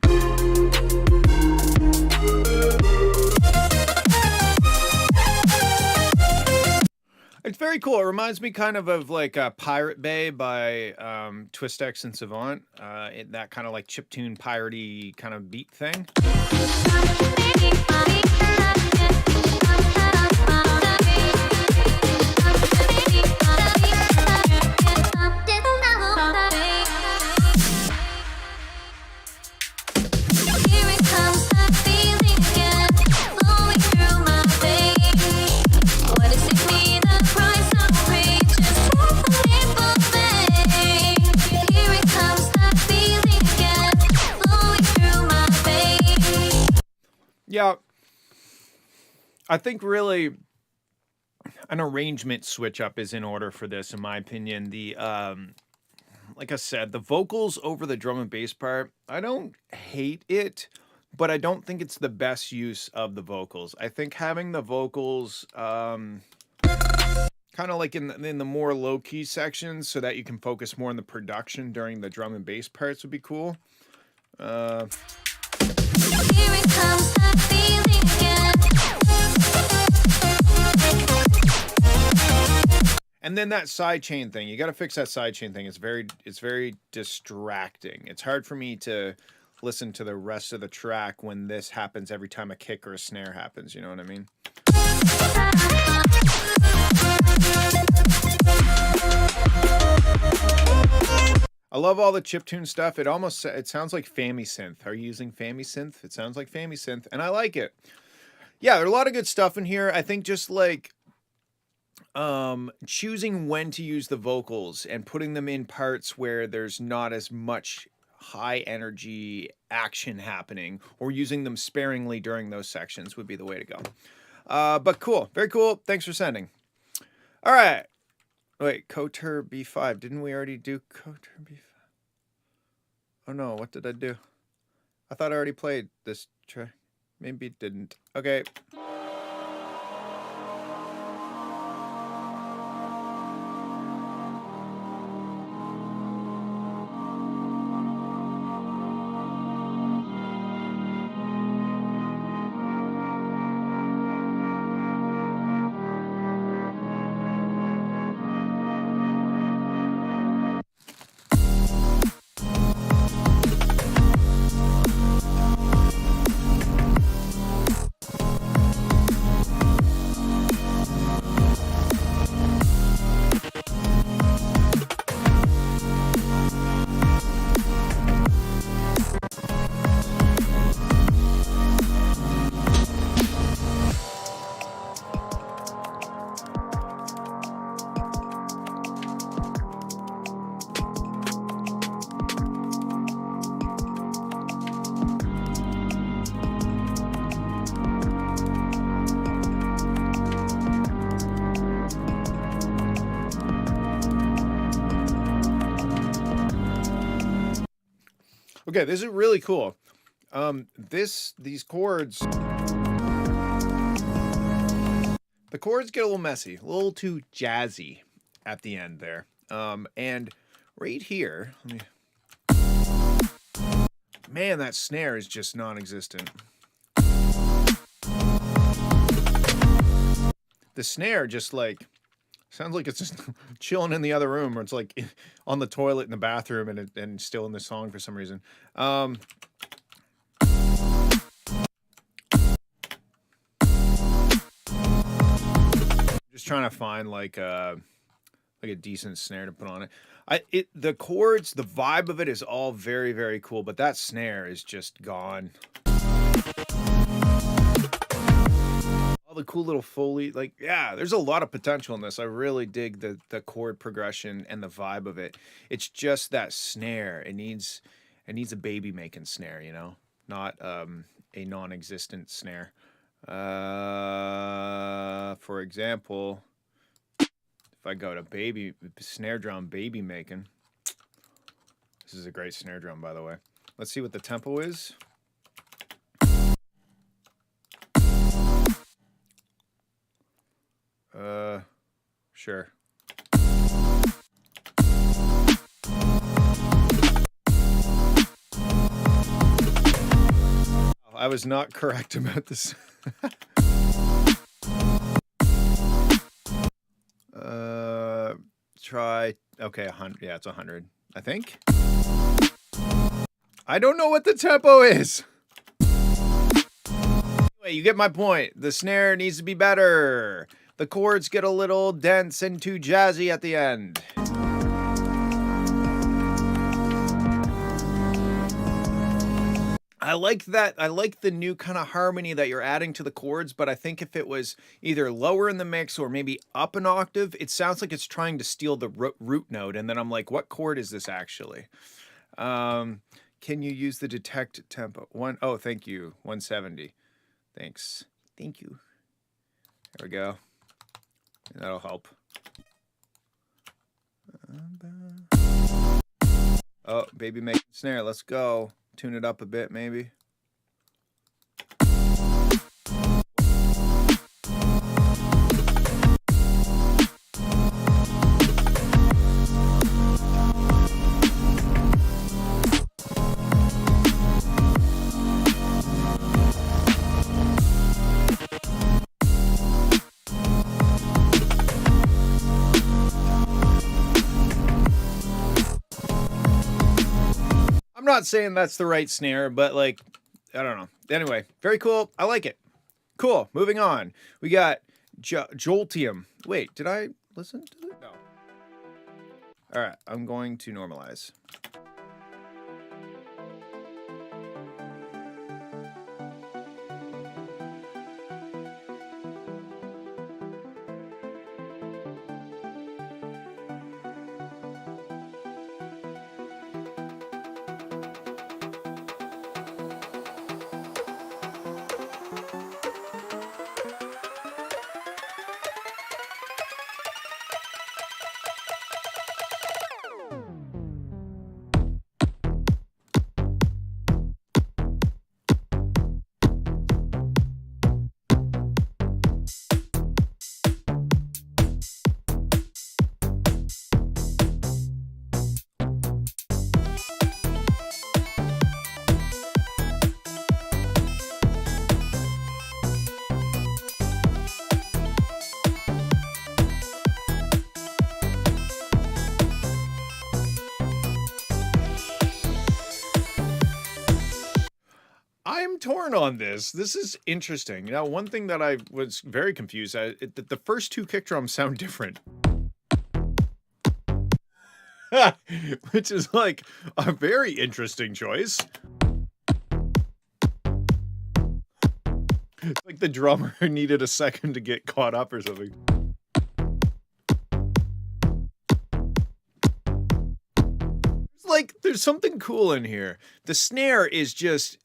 It's very cool. It reminds me kind of like Pirate Bay by Twistex and Savant. That kind of like chiptune piratey kind of beat thing. Yeah, I think really an arrangement switch up is in order for this, in my opinion. The like I said, the vocals over the drum and bass part, I don't hate it, but I don't think it's the best use of the vocals. I think having the vocals kind of like in the more low-key sections so that you can focus more on the production during the drum and bass parts would be cool. Here it comes, that feeling again. And then that sidechain thing, you got to fix that sidechain thing. It's very distracting. It's hard for me to listen to the rest of the track when this happens every time a kick or a snare happens. You know what I mean? I love all the chiptune stuff. It sounds like Fami Synth. Are you using Fami Synth? It sounds like Fami Synth, and I like it. Yeah, there's a lot of good stuff in here. I think just like choosing when to use the vocals and putting them in parts where there's not as much high energy action happening, or using them sparingly during those sections would be the way to go. But cool. Very cool. Thanks for sending. All right. Wait, Kotur B5. Didn't we already do Kotur B5? Oh no, what did I do? I thought I already played this track. Maybe it didn't. Okay. Okay, this is really cool. These chords, the chords get a little messy, a little too jazzy at the end there. And right here, man, that snare is just non-existent. The snare just like sounds like it's just chilling in the other room, or it's like on the toilet in the bathroom and still in the song for some reason. Just trying to find like a decent snare to put on it. The chords, the vibe of it is all very, very cool, but that snare is just gone. All the cool little Foley, like, yeah, there's a lot of potential in this. I really dig the chord progression and the vibe of it. It's just that snare. It needs a baby making snare, you know, not a non-existent snare. For example, if I go to baby snare drum baby making, this is a great snare drum, by the way. Let's see what the tempo is. Sure. I was not correct about this. Try, okay, 100. Yeah, it's 100, I think. I don't know what the tempo is. Anyway, you get my point. The snare needs to be better. The chords get a little dense and too jazzy at the end. I like that. I like the new kind of harmony that you're adding to the chords, but I think if it was either lower in the mix or maybe up an octave, it sounds like it's trying to steal the root note. And then I'm like, what chord is this actually? Can you use the detect tempo? Oh, thank you. 170. Thanks. Thank you. There we go. That'll help. Oh, baby making snare. Let's go. Tune it up a bit, maybe. I'm not saying that's the right snare, but like, I don't know. Anyway, very cool. I like it. Cool. Moving on. We got Joltium. Wait, did I listen to it? No. All right. I'm going to normalize. torn on this. This is interesting. Now, one thing that I was very confused at, the first two kick drums sound different. Which is like a very interesting choice. Like the drummer needed a second to get caught up or something. Like there's something cool in here. The snare is just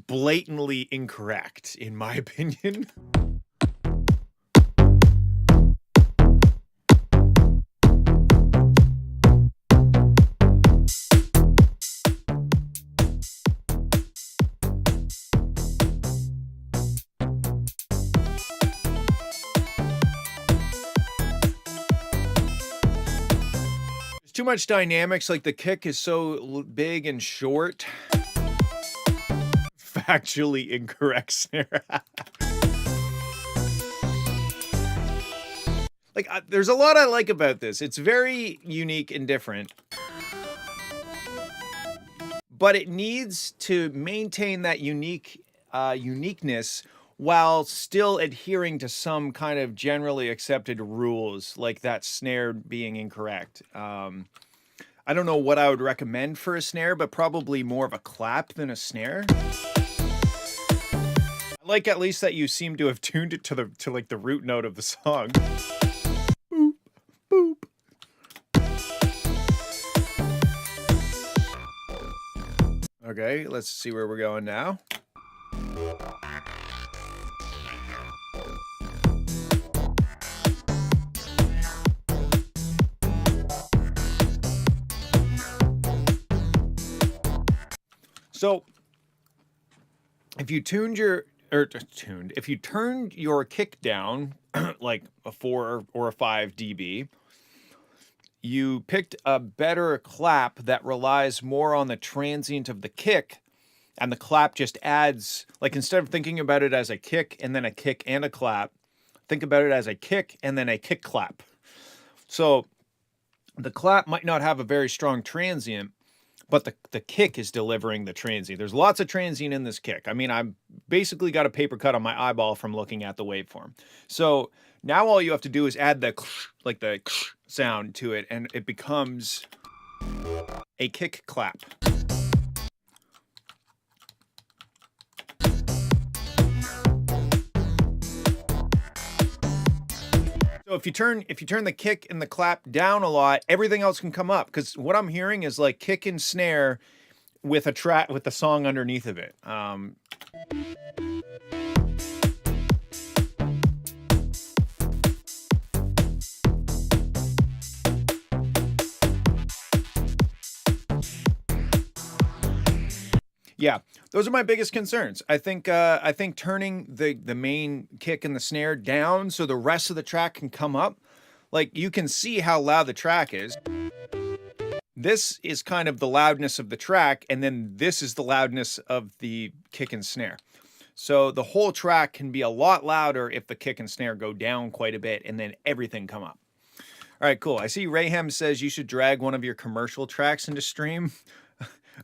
blatantly incorrect in my opinion. Too much dynamics, like the kick is so big and short. Factually incorrect snare. Like, there's a lot I like about this. It's very unique and different. But it needs to maintain that uniqueness while still adhering to some kind of generally accepted rules, like that snare being incorrect. I don't know what I would recommend for a snare, but probably more of a clap than a snare. I like at least that you seem to have tuned it to like the root note of the song. Boop, boop. Okay, let's see where we're going now. So, if you turned your kick down like a 4 or a 5 dB, you picked a better clap that relies more on the transient of the kick, and the clap just adds, like instead of thinking about it as a kick and then a kick and a clap, think about it as a kick and then a kick clap. So the clap might not have a very strong transient, but the kick is delivering the transient. There's lots of transient in this kick. I mean, I've basically got a paper cut on my eyeball from looking at the waveform. So now all you have to do is add the sound to it, and it becomes a kick clap. So if you turn the kick and the clap down a lot, everything else can come up, because what I'm hearing is like kick and snare with a track with the song underneath of it. Yeah, those are my biggest concerns. I think turning the main kick and the snare down so the rest of the track can come up. Like, you can see how loud the track is. This is kind of the loudness of the track, and then this is the loudness of the kick and snare. So the whole track can be a lot louder if the kick and snare go down quite a bit, and then everything come up. All right, cool. I see Rayhem says you should drag one of your commercial tracks into stream.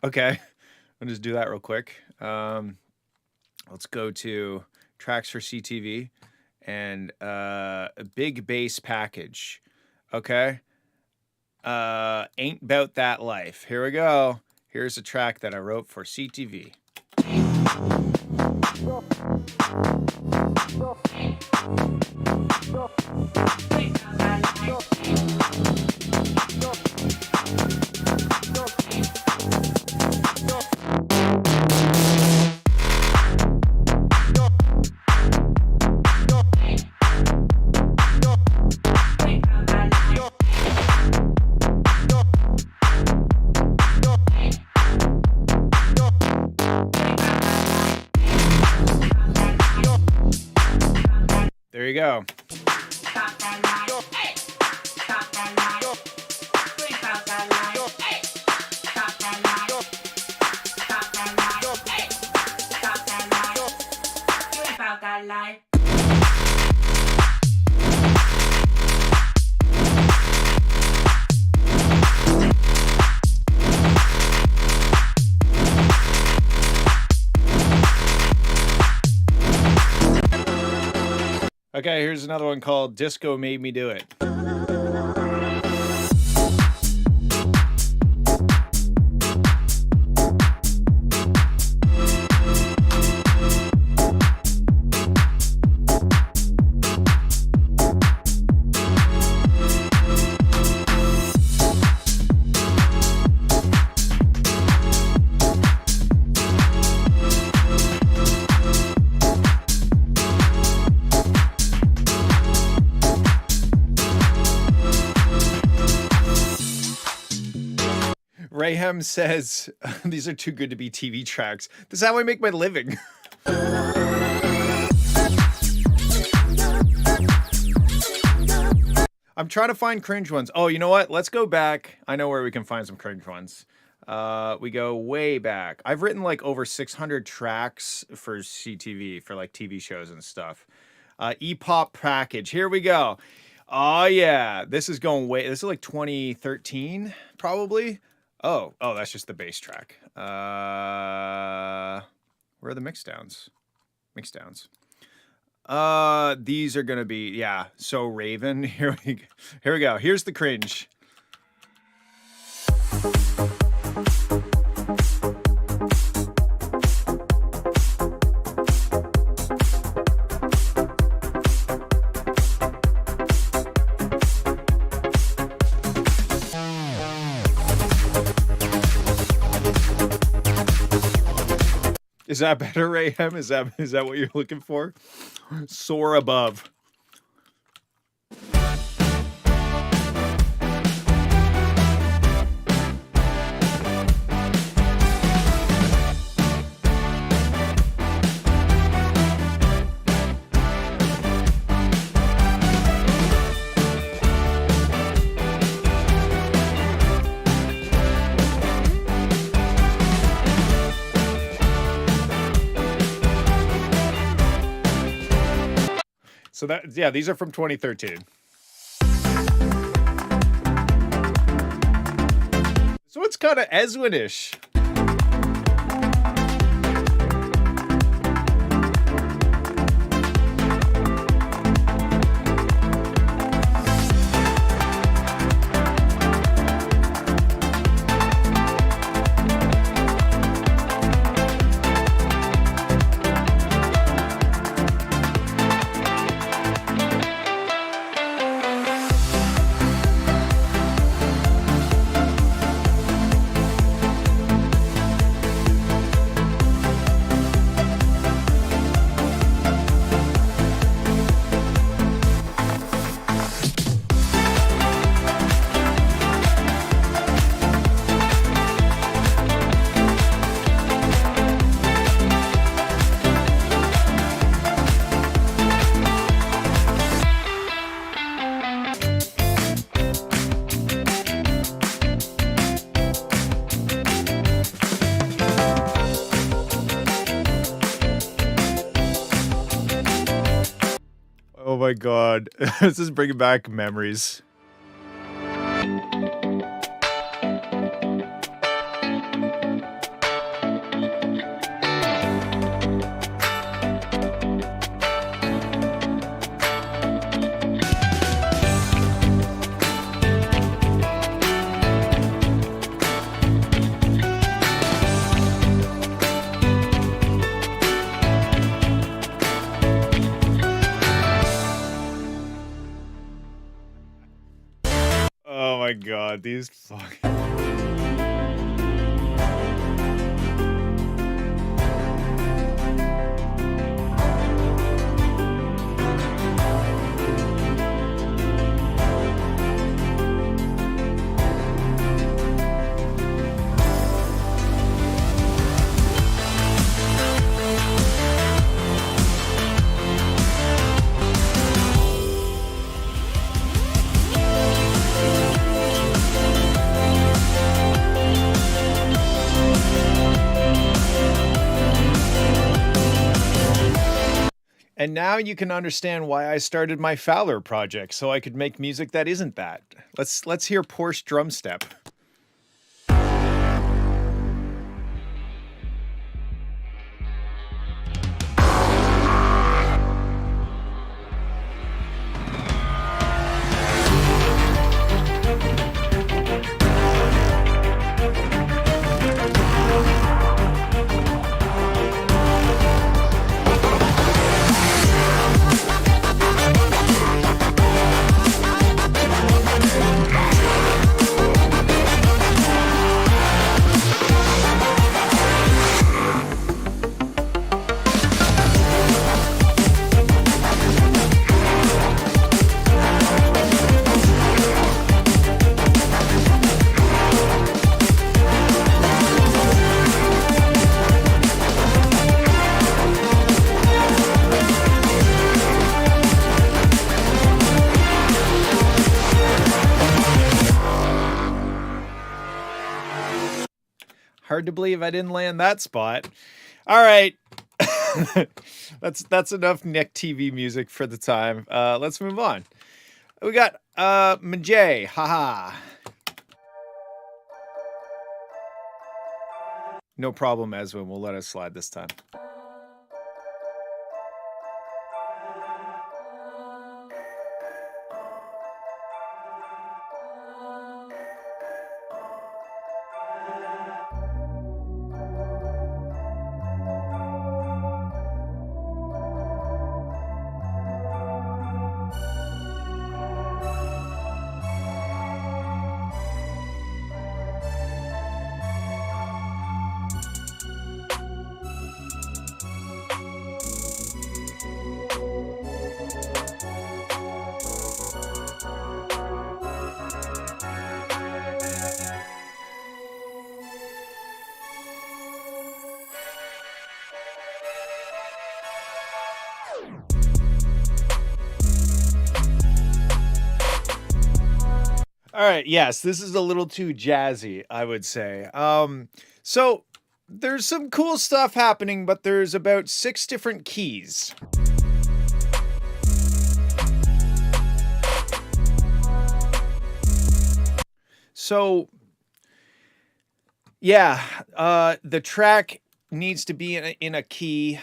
Okay. I'll just do that real quick. Let's go to tracks for CTV and a big bass package. Okay. Ain't About That Life. Here we go. Here's a track that I wrote for CTV. There you go. Okay, here's another one called Disco Made Me Do It. Rayhem says, these are too good to be TV tracks. This is how I make my living. I'm trying to find cringe ones. Oh, you know what? Let's go back. I know where we can find some cringe ones. We go way back. I've written like over 600 tracks for CTV, for like TV shows and stuff. E-pop package. Here we go. Oh yeah, this is going way. This is like 2013, probably. Oh, that's just the bass track. Where are the mixdowns? These are gonna be, yeah. So Raven. Here we go. Here's the cringe. Is that better, Rayhem? Is that what you're looking for? Soar above. So that, yeah, these are from 2013. So it's kind of Ezwin-ish. Oh my god. This is bringing back memories. Oh my god, these fuck. And now you can understand why I started my FWLR project, so I could make music that isn't that. Let's hear Porsche drum step. hard to believe I didn't land that spot. All right. That's enough Nick TV music for the time. Let's move on. We got Majay, haha. No problem, Eswin. We'll let us slide this time. All right, yes, this is a little too jazzy, I would say. So there's some cool stuff happening, but there's about 6 different keys. So yeah, the track needs to be in a key.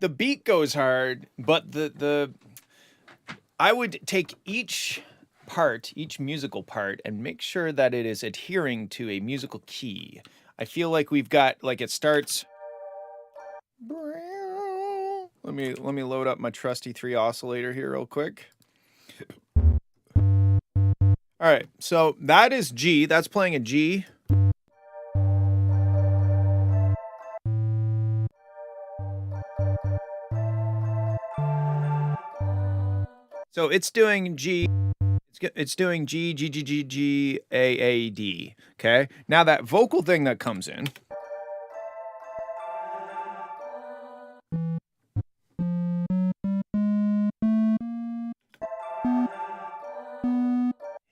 The beat goes hard, but I would take each musical part, and make sure that it is adhering to a musical key. I feel like we've got, like, it starts. Let me load up my trusty 3 oscillator here real quick. All right, so that is G. That's playing a G. So it's doing G. It's doing G, G, G, G, G, A, D. Okay. Now that vocal thing that comes in.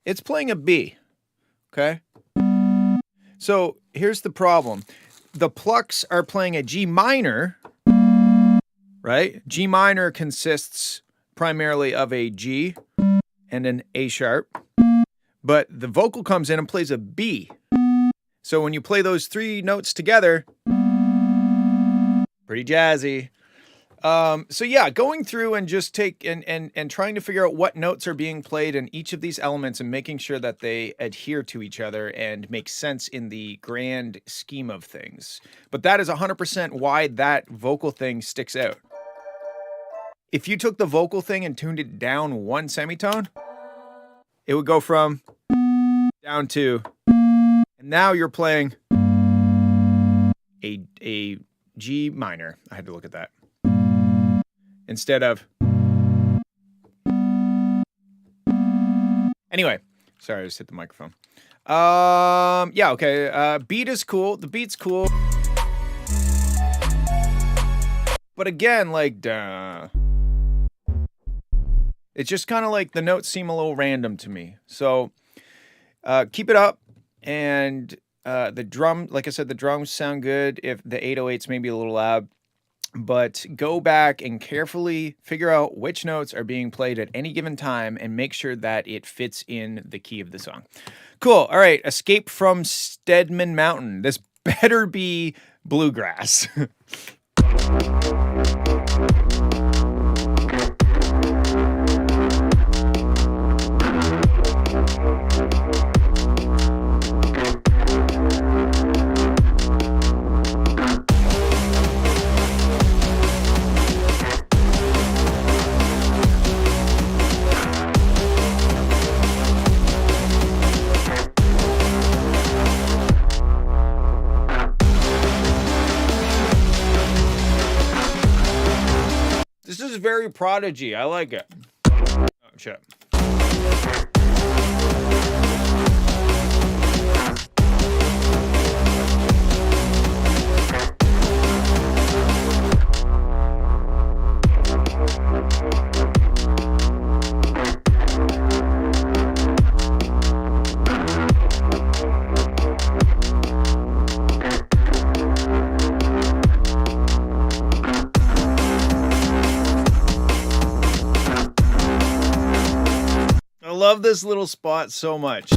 It's playing a B. Okay. So here's the problem. The plucks are playing a G minor, right? G minor consists primarily of a G and an A sharp, but the vocal comes in and plays a B. So when you play those 3 notes together, pretty jazzy. So yeah, going through and just and trying to figure out what notes are being played in each of these elements, and making sure that they adhere to each other and make sense in the grand scheme of things. But that is 100% why that vocal thing sticks out. If you took the vocal thing and tuned it down 1 semitone, it would go from down to, and now you're playing a G minor. I had to look at that. Instead of. Anyway, sorry, I just hit the microphone. Yeah, okay. Beat is cool. The beat's cool. But again, like, duh. It's just kind of like the notes seem a little random to me. So keep it up. And the drum, like I said, the drums sound good. If the 808s may be a little loud. But go back and carefully figure out which notes are being played at any given time, and make sure that it fits in the key of the song. Cool. All right. Escape from Stedman Mountain. This better be bluegrass. This is very Prodigy. I like it. Oh, shit. love this little spot so much.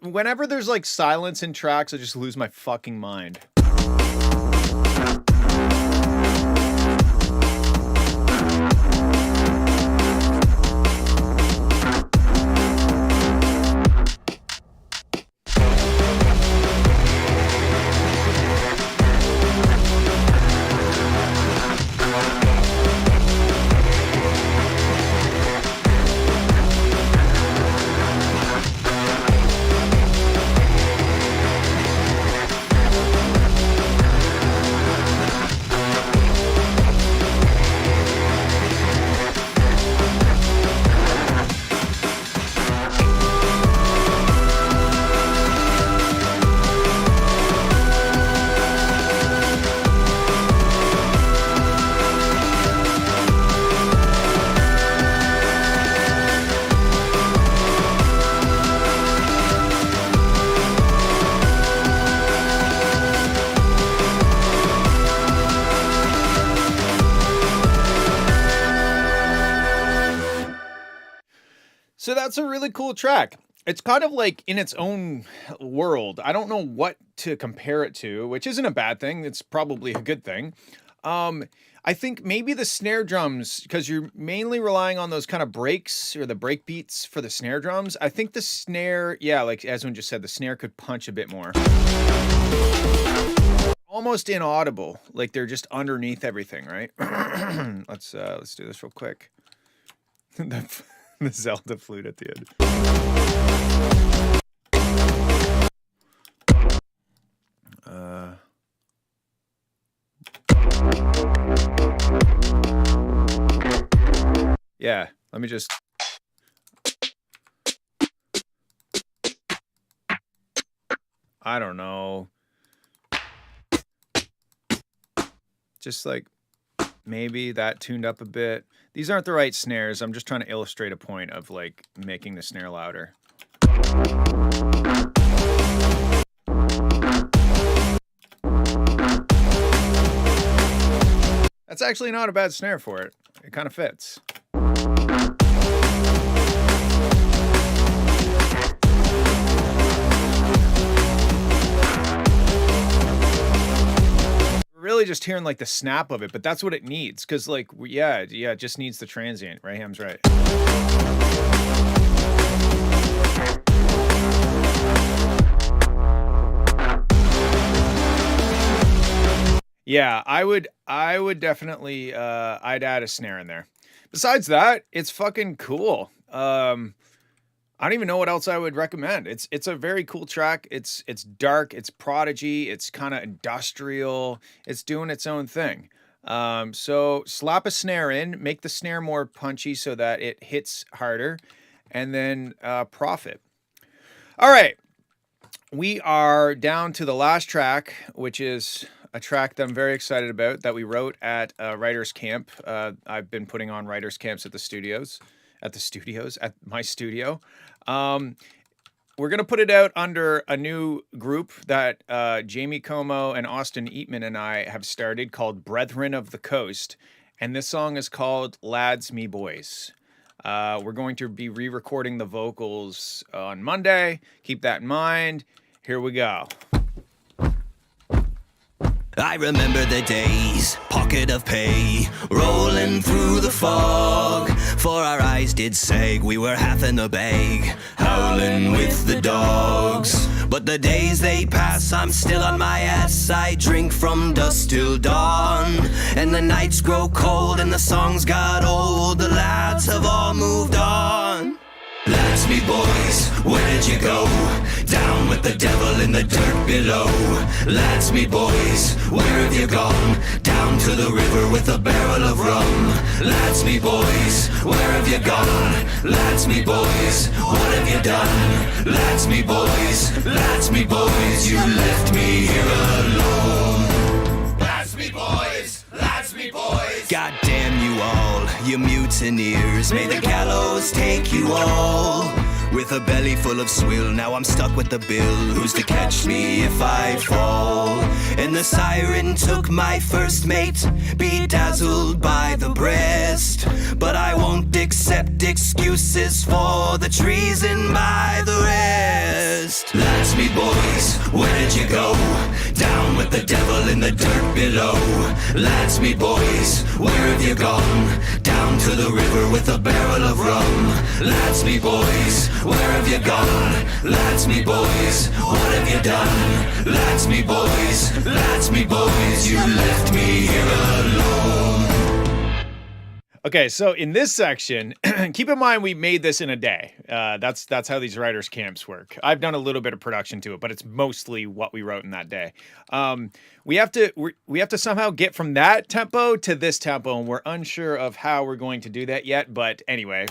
Whenever there's like silence in tracks, I just lose my fucking mind. So that's a really cool track. It's kind of like in its own world. I don't know what to compare it to, which isn't a bad thing. It's probably a good thing. I think maybe the snare drums, because you're mainly relying on those kind of breaks or the break beats for the snare drums. I think the snare, yeah, like Eswin just said, the snare could punch a bit more. Almost inaudible, like they're just underneath everything, right? Let's do this real quick. The Zelda flute at the end. Yeah, let me just... I don't know. Just like maybe that tuned up a bit. These aren't the right snares. I'm just trying to illustrate a point of like making the snare louder. That's actually not a bad snare for it. It kind of fits. Really just hearing like the snap of it, but that's what it needs, because like yeah, it just needs the transient. Raham's right. Yeah, I would definitely I'd add a snare in there. Besides that, it's fucking cool. I don't even know what else I would recommend. It's a very cool track. It's dark, it's prodigy, it's kind of industrial. It's doing its own thing. So slap a snare in, make the snare more punchy so that it hits harder, and then profit. All right, we are down to the last track, which is a track that I'm very excited about that we wrote at Writers Camp. I've been putting on Writers Camps at my studio. We're going to put it out under a new group that Jamie Como and Austin Eatman and I have started called Brethren of the Coast. And this song is called Lads Me Boys. We're going to be re-recording the vocals on Monday. Keep that in mind. Here we go. I remember the days, pocket of pay, rolling through the fog. For our eyes did sag, we were half in the bag, howling with the dogs. But the days they pass, I'm still on my ass. I drink from dusk till dawn, and the nights grow cold and the songs got old. The lads have all moved on. Lads me boys, where did you go? Down with the devil in the dirt below. Lads me boys, where have you gone? Down to the river with a barrel of rum. Lads me boys, where have you gone? Lads me boys, what have you done? Lads me boys, you left me here alone. Lads me boys, God damn you all, you mutineers, may the gallows take you all. with a belly full of swill. Now I'm stuck with the bill. Who's to catch me if I fall? And the siren took my first mate, bedazzled by the breast. But I won't accept excuses for the treason by the rest. Lads, me boys, where did you go? Down with the devil in the dirt below. Lads, me boys, where have you gone? Down to the river with a barrel of rum. Lads, me boys, where have you gone? Lads, me boys, what have you done? Lads, me boys, you left me here alone. Okay, so in this section, keep in mind we made this in a day. That's how these writers' camps work. I've done a little bit of production to it, but it's mostly what we wrote in that day. We have to somehow get from that tempo to this tempo, and we're unsure of how we're going to do that yet. But anyway.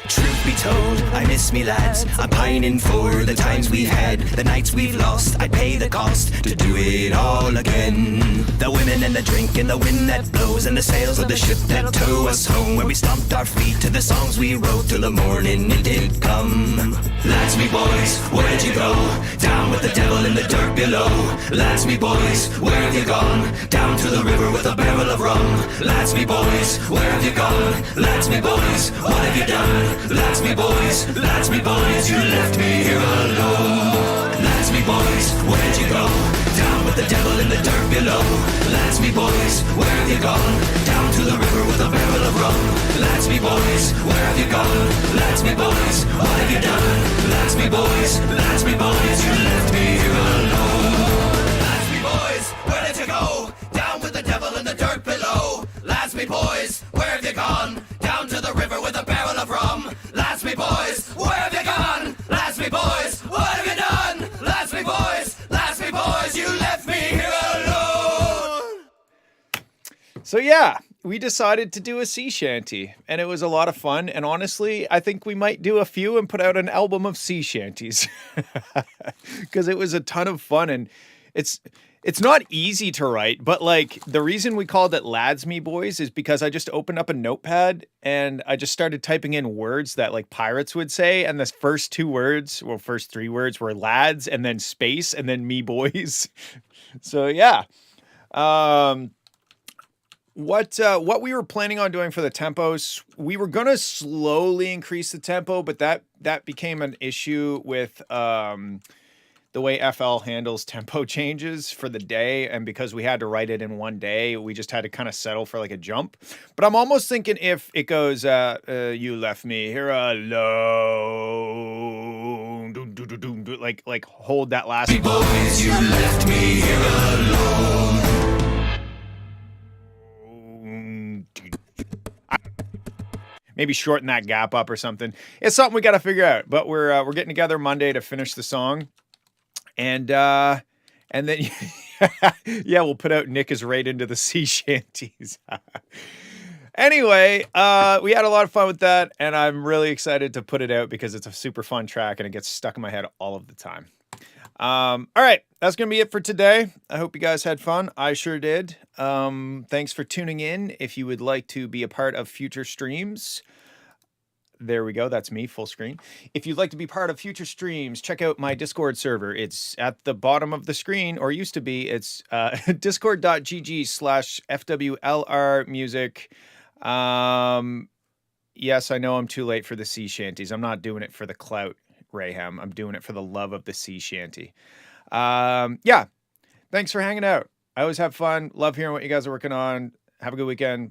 Truth be told, I miss me lads. I'm pining for the times we've had, the nights we've lost. I'd pay the cost to do it all again. The women and the drink and the wind that blows, and the sails of the ship that tow us home, where we stomped our feet to the songs we wrote till the morning it did come. Lads, me boys, where did you go? Down with the devil in the dirt below. Lads, me boys, where have you gone? Down to the river with a barrel of rum. Lads, me boys, where have you gone? Lads, me boys, what have you done? Lads, me boys, you left me here alone. Lads, me boys, where'd you go? Down with the devil in the dirt below. Lads, me boys, where have you gone? Down to the river with a barrel of rum. Lads, me boys, where have you gone? Lads, me boys, what have you done? Lads, me boys, you left me here alone. Lads, me boys, where did you go? Down with the devil in the dirt below. Lads, me boys, where have you gone? Down to the river with a barrel of rum. Lads, me boys, where have you gone? Lads, me boys, what have you done? Lads, me boys, you left me here alone. So yeah, we decided to do a sea shanty, and it was a lot of fun. And honestly, I think we might do a few and put out an album of sea shanties because it was a ton of fun. And it's not easy to write, but like the reason we called it Lads Me Boys is because I just opened up a notepad and I just started typing in words that like pirates would say. And the first three words were lads and then space and then me boys. So yeah. What we were planning on doing for the tempos, we were going to slowly increase the tempo, but that became an issue with, the way FL handles tempo changes for the day. And because we had to write it in one day, we just had to kind of settle for like a jump. But I'm almost thinking if it goes, you left me here alone, like hold that last. Boys, you left me here alone. Maybe shorten that gap up or something. It's something we got to figure out, but we're getting together Monday to finish the song. And then, yeah, we'll put out Nick is right into the sea shanties. Anyway, we had a lot of fun with that, and I'm really excited to put it out because it's a super fun track and it gets stuck in my head all of the time. All right, that's going to be it for today. I hope you guys had fun. I sure did. Thanks for tuning in. If you would like to be a part of future streams, there we go. That's me, full screen. If you'd like to be part of future streams, check out my Discord server. It's at the bottom of the screen, or used to be. It's discord.gg/FWLR music. Yes, I know I'm too late for the sea shanties. I'm not doing it for the clout, Raham. I'm doing it for the love of the sea shanty. Yeah, thanks for hanging out. I always have fun. Love hearing what you guys are working on. Have a good weekend.